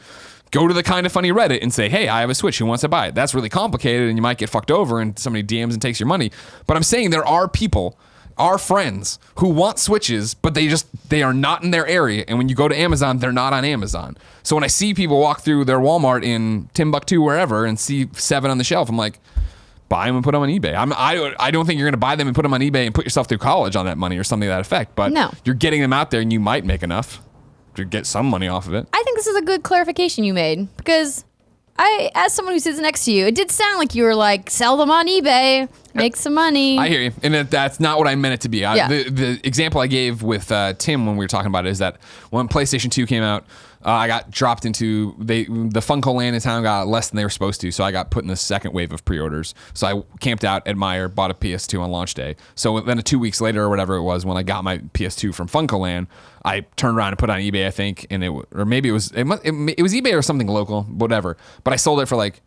go to the Kinda Funny Reddit and say, hey, I have a Switch. Who wants to buy it? That's really complicated, and you might get fucked over, and somebody DMs and takes your money. But I'm saying there are people, our friends, who want Switches, but they are not in their area. And when you go to Amazon, they're not on Amazon. So when I see people walk through their Walmart in Timbuktu, wherever, and see 7 on the shelf, I'm like, buy them and put them on eBay. I don't think you're going to buy them and put them on eBay and put yourself through college on that money or something to that effect. But you're getting them out there, and you might make enough to get some money off of it. I think this is a good clarification you made, because as someone who sits next to you, it did sound like you were like, sell them on eBay, make some money. I hear you, and that's not what I meant it to be. The example I gave with Tim when we were talking about it is that when PlayStation 2 came out, I got dropped into the Funko Land in town got less than they were supposed to, so I got put in the second wave of pre-orders. So I camped out at Meijer, bought a PS2 on launch day. So then 2 weeks later or whatever it was, when I got my PS2 from Funko Land, I turned around and put it on eBay, I think, and it was eBay or something local, whatever. But I sold it for like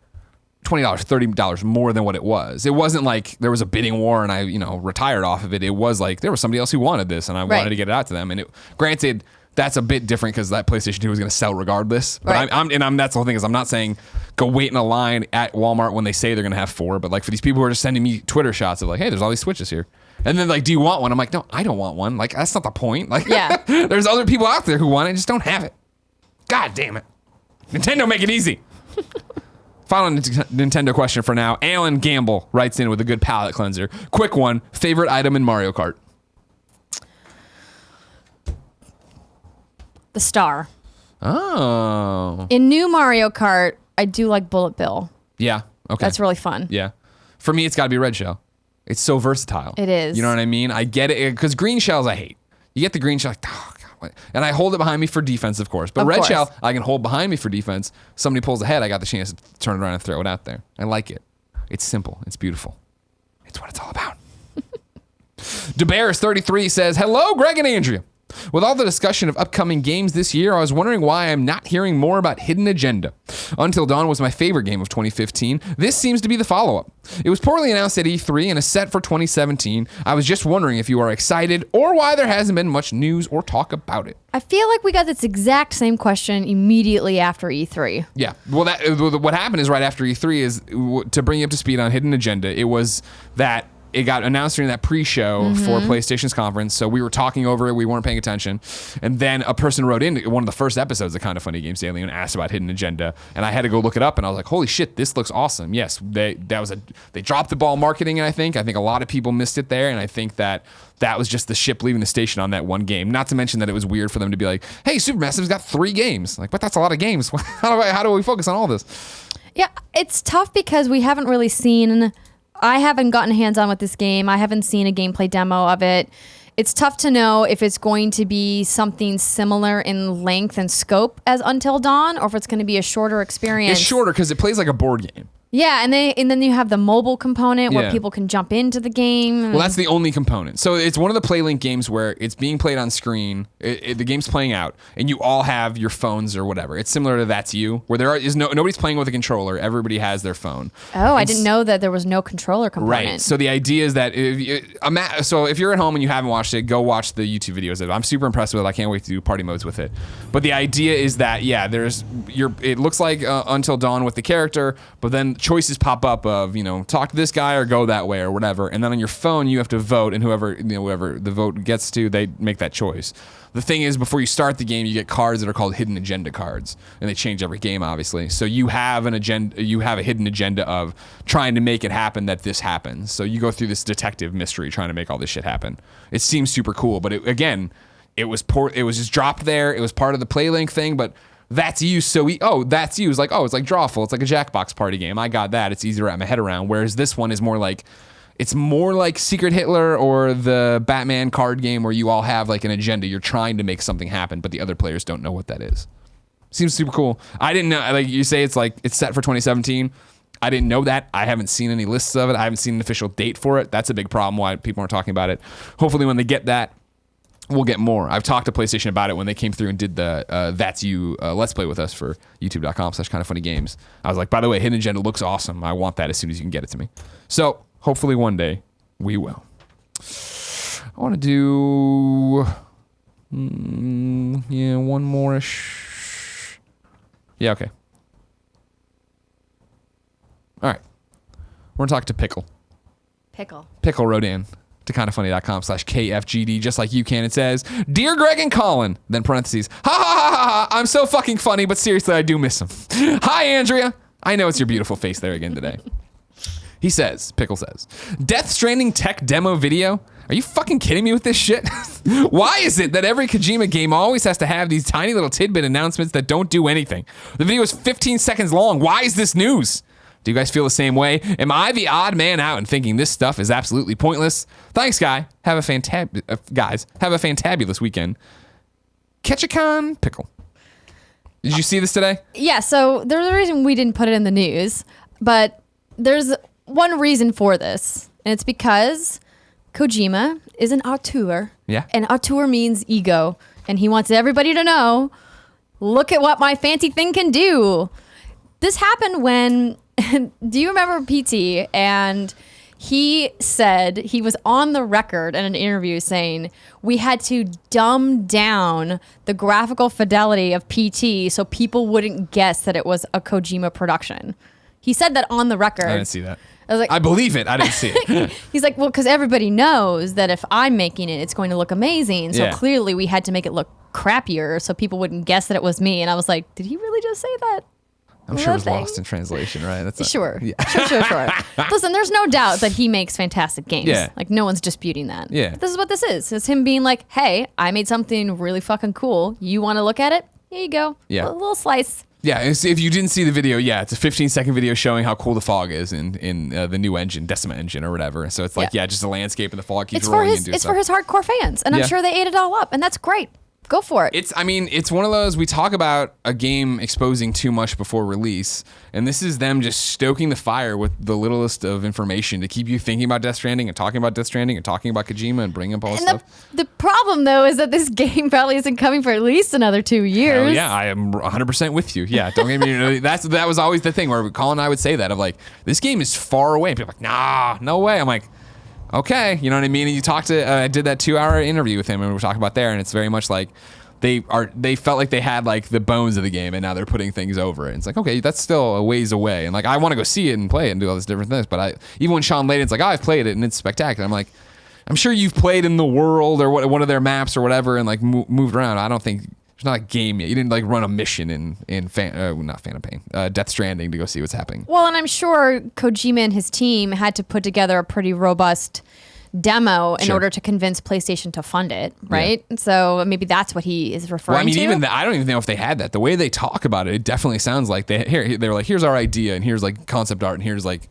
$20, $30 more than what it was. It wasn't like there was a bidding war and I, retired off of it. It was like there was somebody else who wanted this, and I wanted to get it out to them. And granted, that's a bit different because that PlayStation 2 was going to sell regardless. But that's the whole thing, is I'm not saying go wait in a line at Walmart when they say they're going to have 4. But like for these people who are just sending me Twitter shots of like, hey, there's all these Switches here. And then like, do you want one? I'm like, no, I don't want one. Like, that's not the point. Like, there's other people out there who want it, just don't have it. God damn it. Nintendo, make it easy. Final Nintendo question for now. Alan Gamble writes in with a good palate cleanser. Quick one. Favorite item in Mario Kart? The star. Oh. In new Mario Kart, I do like Bullet Bill. Yeah. Okay. That's really fun. Yeah. For me, it's got to be Red Shell. It's so versatile. It is. You know what I mean? I get it. Because green shells, I hate. You get the green shell, like, oh, God. And I hold it behind me for defense, of course. But red shell, I can hold behind me for defense. Somebody pulls ahead, I got the chance to turn it around and throw it out there. I like it. It's simple. It's beautiful. It's what it's all about. DeBears33 says, hello, Greg and Andrea. With all the discussion of upcoming games this year, I was wondering why I'm not hearing more about Hidden Agenda. Until Dawn was my favorite game of 2015. This seems to be the follow-up. It was poorly announced at E3 and is set for 2017. I was just wondering if you are excited or why there hasn't been much news or talk about it. I feel like we got this exact same question immediately after E3. Yeah. Well, what happened is right after E3 is, to bring you up to speed on Hidden Agenda, it was that it got announced during that pre-show for PlayStation's conference, so we were talking over it, we weren't paying attention, and then a person wrote in one of the first episodes of Kinda Funny Games Daily and asked about Hidden Agenda, and I had to go look it up, and I was like, holy shit, this looks awesome. Yes, they dropped the ball marketing, I think a lot of people missed it there, and I think that was just the ship leaving the station on that one game. Not to mention that it was weird for them to be like, hey, Supermassive's got 3 games. Like, but that's a lot of games. How do we focus on all this? Yeah, it's tough because we haven't really seen... I haven't gotten hands-on with this game. I haven't seen a gameplay demo of it. It's tough to know if it's going to be something similar in length and scope as Until Dawn, or if it's going to be a shorter experience. It's shorter because it plays like a board game. Yeah, and then you have the mobile component where people can jump into the game. Well, that's the only component. So it's one of the PlayLink games where it's being played on screen. The game's playing out, and you all have your phones or whatever. It's similar to That's You, where nobody's playing with a controller. Everybody has their phone. Oh, I didn't know that there was no controller component. Right. So the idea is that if you're at home and you haven't watched it, go watch the YouTube videos of it. I'm super impressed with it. I can't wait to do party modes with it. But the idea is that it looks like Until Dawn with the character, but then choices pop up of, talk to this guy or go that way or whatever. And then on your phone, you have to vote, and whoever the vote gets to, they make that choice. The thing is, before you start the game, you get cards that are called Hidden Agenda cards, and they change every game, obviously. So you have a hidden agenda of trying to make it happen that this happens. So you go through this detective mystery trying to make all this shit happen. It seems super cool, but it was just dropped there. It was part of the PlayLink thing, but That's You. That's You is like, it's like Drawful. It's like a Jackbox party game. I got that. It's easy to wrap my head around. Whereas this one is more like Secret Hitler or the Batman card game where you all have like an agenda. You're trying to make something happen, but the other players don't know what that is. Seems super cool. I didn't know, like you say, it's set for 2017. I didn't know that. I haven't seen any lists of it. I haven't seen an official date for it. That's a big problem why people aren't talking about it. Hopefully when they get that, we'll get more. I've talked to PlayStation about it when they came through and did the That's You Let's Play with us for youtube.com/kindoffunnygames. I was like, by the way, Hidden Agenda looks awesome. I want that as soon as you can get it to me. So hopefully one day we will. I want to do, one more-ish. Yeah, okay. All right. We're going to talk to Pickle. Pickle wrote in to kindoffunny.com/KFGD, just like you can. It says, Dear Greg and Colin, then parentheses, ha ha ha ha ha, I'm so fucking funny, but seriously, I do miss him. Hi, Andrea. I know it's your beautiful face there again today. Pickle says, Death Stranding tech demo video? Are you fucking kidding me with this shit? Why is it that every Kojima game always has to have these tiny little tidbit announcements that don't do anything? The video is 15 seconds long. Why is this news? Do you guys feel the same way? Am I the odd man out in thinking this stuff is absolutely pointless? Thanks, guys. Have a fantabulous weekend. Ketchicon Pickle. Did you see this today? Yeah, so there's a reason we didn't put it in the news, but there's one reason for this, and it's because Kojima is an auteur. Yeah. And auteur means ego, and he wants everybody to know, look at what my fancy thing can do. This happened when... Do you remember PT? And He said he was on the record in an interview saying we had to dumb down the graphical fidelity of PT so people wouldn't guess that it was a Kojima production. He said that on the record. I didn't see that. I was like, I believe it. I didn't see it. He's like, well, because everybody knows that if I'm making it, it's going to look amazing. So clearly we had to make it look crappier so people wouldn't guess that it was me. And I was like, did he really just say that? I'm sure it was lost in translation, right? That's sure. Sure. Listen, there's no doubt that he makes fantastic games. Yeah. Like, no one's disputing that. Yeah. But this is what this is. It's him being like, hey, I made something really fucking cool. You want to look at it? Here you go. Yeah. A little slice. Yeah, if you didn't see the video, it's a 15-second video showing how cool the fog is in the new engine, Decima engine or whatever. So it's like, just a landscape and the fog keeps rolling into It's for his hardcore fans, and I'm sure they ate it all up, and that's great. Go for it. It's one of those, we talk about a game exposing too much before release, and this is them just stoking the fire with the littlest of information to keep you thinking about Death Stranding and talking about Death Stranding and talking about Kojima and bringing up all this stuff. The problem, though, is that this game probably isn't coming for at least another 2 years. Oh, yeah, I am 100% with you. Yeah, don't get me that was always the thing where Colin and I would say that of like, this game is far away. People are like, nah, no way. I'm like, okay, you know what I mean? And you talked to, I did that 2-hour interview with him and we were talking about there, and it's very much like they felt like they had like the bones of the game and now they're putting things over it. And it's like, okay, that's still a ways away. And like, I want to go see it and play it and do all these different things. But even when Sean Layden's like, I've played it and it's spectacular. I'm like, I'm sure you've played in the world or one of their maps or whatever and like moved around. I don't think there's not a game yet. You didn't like run a mission in not Phantom Pain, Death Stranding to go see what's happening. Well, and I'm sure Kojima and his team had to put together a pretty robust demo in order to convince PlayStation to fund it, right? Yeah. So maybe that's what he is referring to. Even I don't even know if they had that. The way they talk about it, it definitely sounds like they were like, here's our idea, and here's like concept art, and here's like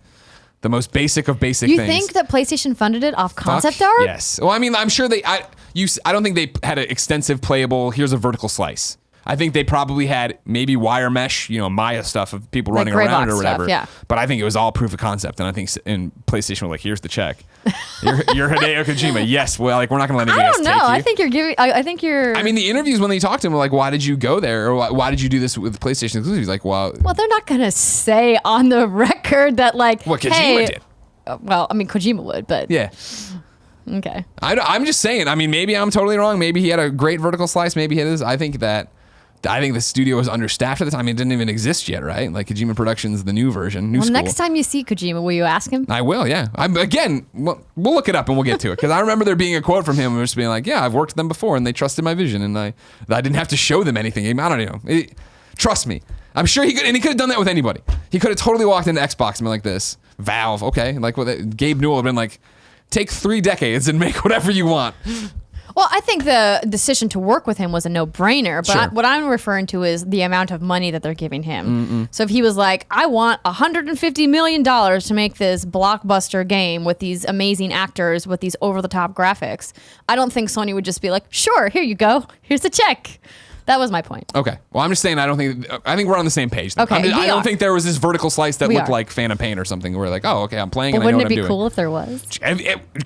the most basic of basic things. You think that PlayStation funded it off concept art? Yes. Well, I mean, I'm sure I don't think they had an extensive playable, here's a vertical slice. I think they probably had maybe wire mesh, Maya stuff of people like running around or whatever. Stuff, yeah. But I think it was all proof of concept. And I think in PlayStation were like, here's the check. You're Hideo Kojima. Yes. Well, like, we're not going to let anybody else take you. I think you're. I mean, the interviews when they talked to him were like, why did you go there? Or why did you do this with PlayStation exclusive? He's like, well, they're not going to say on the record that like, what Kojima did. Well, I mean, Kojima would, but. Yeah. Okay. I'm just saying. I mean, maybe I'm totally wrong. Maybe he had a great vertical slice. Maybe he had this. I think the studio was understaffed at the time. It didn't even exist yet, right? Like Kojima Productions, the new version, new school. Next time you see Kojima, will you ask him? I will, yeah. We'll look it up and we'll get to it. Because I remember there being a quote from him just being like, yeah, I've worked with them before and they trusted my vision and I didn't have to show them anything. I don't know. Trust me. I'm sure he could have done that with anybody. He could have totally walked into Xbox and been like this. Valve, okay. Like Gabe Newell had been like, take 3 decades and make whatever you want. Well, I think the decision to work with him was a no-brainer, but what I'm referring to is the amount of money that they're giving him. So if he was like, I want $150 million to make this blockbuster game with these amazing actors, with these over-the-top graphics, I don't think Sony would just be like, sure, here you go. Here's a check. That was my point. Okay. Well, I'm just saying I think we're on the same page. Okay. I don't think there was this vertical slice that looked like Phantom Pain or something where like, oh, okay, I'm playing and I know what I'm doing. Wouldn't it be cool if there was?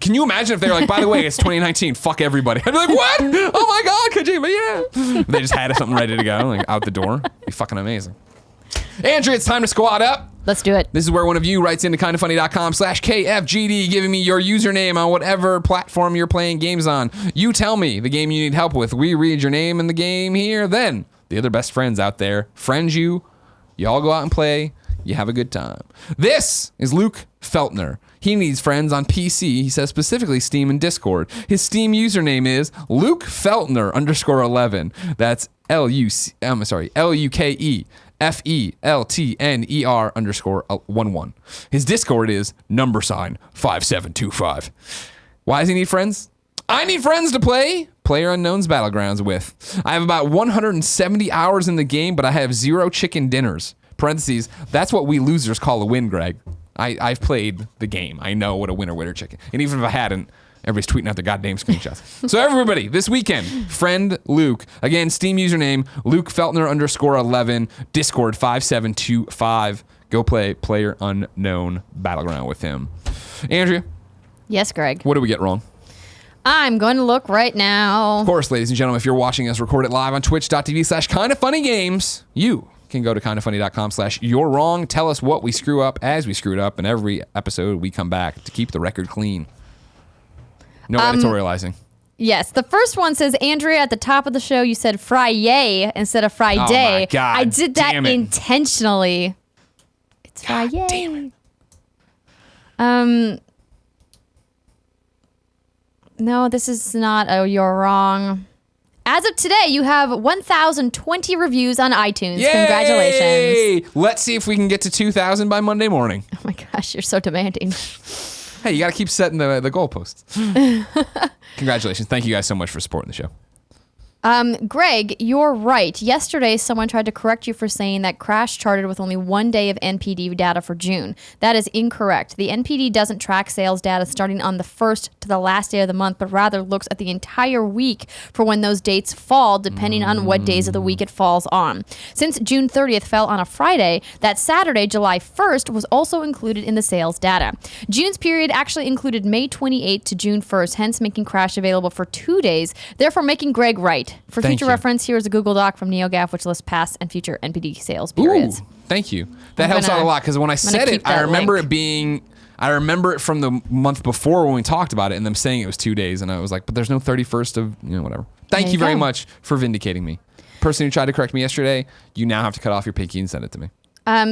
Can you imagine if they were like, by the way, it's 2019, fuck everybody. I'd be like, what? Oh my God, Kojima, yeah. They just had something ready to go, like out the door. It'd be fucking amazing. Andrea, it's time to squad up. Let's do it. This is where one of you writes into kindafunny.com/KFGD, giving me your username on whatever platform you're playing games on. You tell me the game you need help with. We read your name in the game here. Then the other best friends out there friend you. You all go out and play. You have a good time. This is Luke Feltner. He needs friends on PC. He says specifically Steam and Discord. His Steam username is Luke Feltner _11. That's LUKE. FELTNER _11. His Discord is #5725. Why does he need friends? I need friends to play PlayerUnknown's Battlegrounds with. I have about 170 hours in the game, but I have 0 chicken dinners. Parentheses, that's what we losers call a win, Greg. I've played the game. I know what a winner chicken. And even if I hadn't, everybody's tweeting out their goddamn screenshots. So everybody, this weekend, friend Luke. Again, Steam username, Luke Feltner _11, Discord 5725. Go play PlayerUnknown Battleground with him. Andrea? Yes, Greg. What did we get wrong? I'm going to look right now. Of course, ladies and gentlemen, if you're watching us record it live on twitch.tv/kindafunnygames, you can go to kindafunny.com/you're wrong. Tell us what we screw up as we screwed up, and every episode we come back to keep the record clean. No editorializing. Yes, the first one says, Andrea, at the top of the show, you said Friday instead of Friday. Oh my God, I did that damn it. intentionally. It's God Friday. damn it. No, this is not. Oh, you're wrong. As of today, you have 1,020 reviews on iTunes. Yay! Congratulations. Let's see if we can get to 2,000 by Monday morning. Oh my gosh, you're so demanding. Hey, you got to keep setting the goalposts. Congratulations. Thank you guys so much for supporting the show. Greg, you're right. Yesterday, someone tried to correct you for saying that Crash charted with only 1 day of NPD data for June. That is incorrect. The NPD doesn't track sales data starting on the first to the last day of the month, but rather looks at the entire week for when those dates fall, depending on what days of the week it falls on. Since June 30th fell on a Friday, that Saturday, July 1st, was also included in the sales data. June's period actually included May 28th to June 1st, hence making Crash available for 2 days, therefore making Greg right. For Thank future you. reference, here is a Google Doc from NeoGAF, which lists past and future NPD sales periods. Ooh, thank you. That helps out a lot, because when I said it, I remember I remember it from the month before when we talked about it, and them saying it was 2 days, and I was like, but there's no 31st of, whatever. Thank you very much for vindicating me. Person who tried to correct me yesterday, you now have to cut off your pinky and send it to me.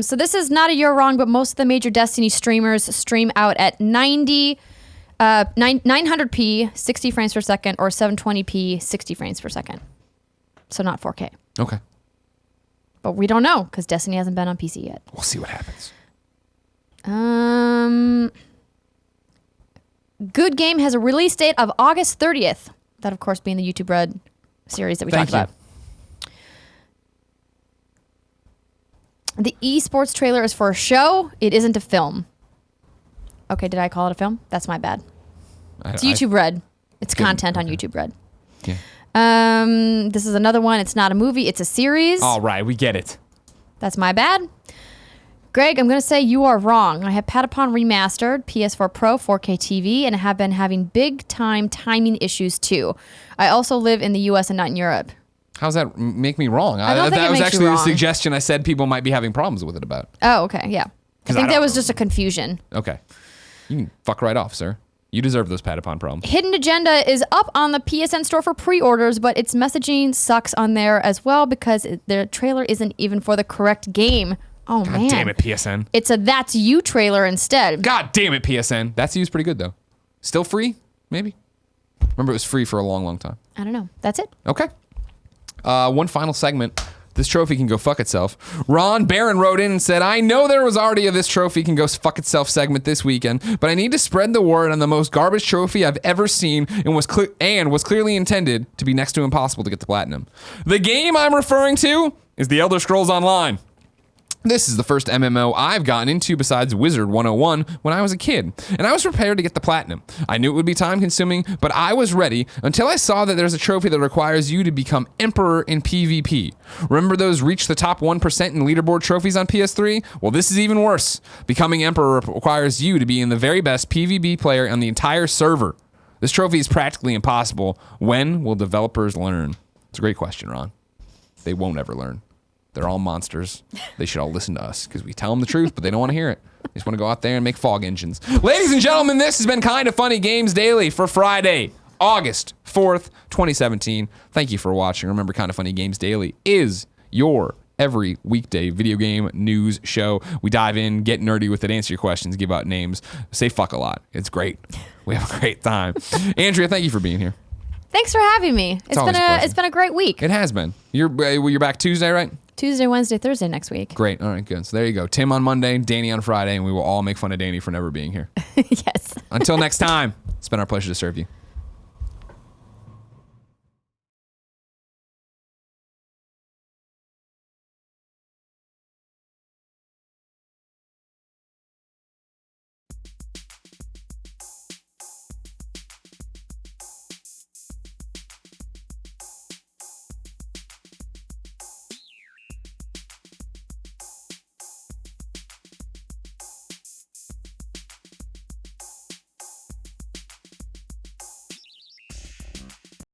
So this is not a you're wrong, but most of the major Destiny streamers stream out at 900p, 60 frames per second, or 720p, 60 frames per second. So not 4K. Okay. But we don't know, because Destiny hasn't been on PC yet. We'll see what happens. Good Game has a release date of August 30th. That, of course, being the YouTube Red series that we talked about. The esports trailer is for a show. It isn't a film. Okay, did I call it a film? That's my bad. It's YouTube Red. It's content on YouTube Red. Yeah. This is another one. It's not a movie. It's a series. All right, we get it. That's my bad. Greg, I'm going to say you are wrong. I have Patapon Remastered, PS4 Pro, 4K TV, and I have been having big-time timing issues, too. I also live in the U.S. and not in Europe. How does that make me wrong? I don't think that it was makes you actually the wrong. suggestion I said people might be having problems with it about. Oh, okay, yeah. I think I that don't was know. just a confusion. Okay. You can fuck right off, sir. You deserve those Patapon problems. Hidden Agenda is up on the PSN store for pre-orders, but its messaging sucks on there as well because the trailer isn't even for the correct game. Oh, God man. damn it, PSN. It's a That's You trailer instead. God damn it, PSN. That's used pretty good, though. Still free? Maybe? Remember, it was free for a long, long time. I don't know. That's it. Okay. One final segment. This trophy can go fuck itself. Ron Barron wrote in and said, I know there was already a This Trophy Can Go Fuck Itself segment this weekend, but I need to spread the word on the most garbage trophy I've ever seen and was clearly intended to be next to impossible to get to platinum. The game I'm referring to is The Elder Scrolls Online. This is the first MMO I've gotten into besides Wizard 101 when I was a kid, and I was prepared to get the platinum. I knew it would be time consuming, but I was ready until I saw that there's a trophy that requires you to become Emperor in PvP. Remember those reach the top 1% in leaderboard trophies on PS3? Well, this is even worse. Becoming Emperor requires you to be in the very best PvP player on the entire server. This trophy is practically impossible. When will developers learn? It's a great question, Ron. They won't ever learn. They're all monsters. They should all listen to us because we tell them the truth, but they don't want to hear it. They just want to go out there and make fog engines. Ladies and gentlemen, this has been Kinda Funny Games Daily for Friday, August 4th, 2017. Thank you for watching. Remember, Kinda Funny Games Daily is your every weekday video game news show. We dive in, get nerdy with it, answer your questions, give out names, say fuck a lot. It's great. We have a great time. Andrea, thank you for being here. Thanks for having me. It's been a great week. It has been. You're back Tuesday, right? Tuesday, Wednesday, Thursday next week. Great. All right, good. So there you go. Tim on Monday, Danny on Friday, and we will all make fun of Danny for never being here. Yes. Until next time, it's been our pleasure to serve you.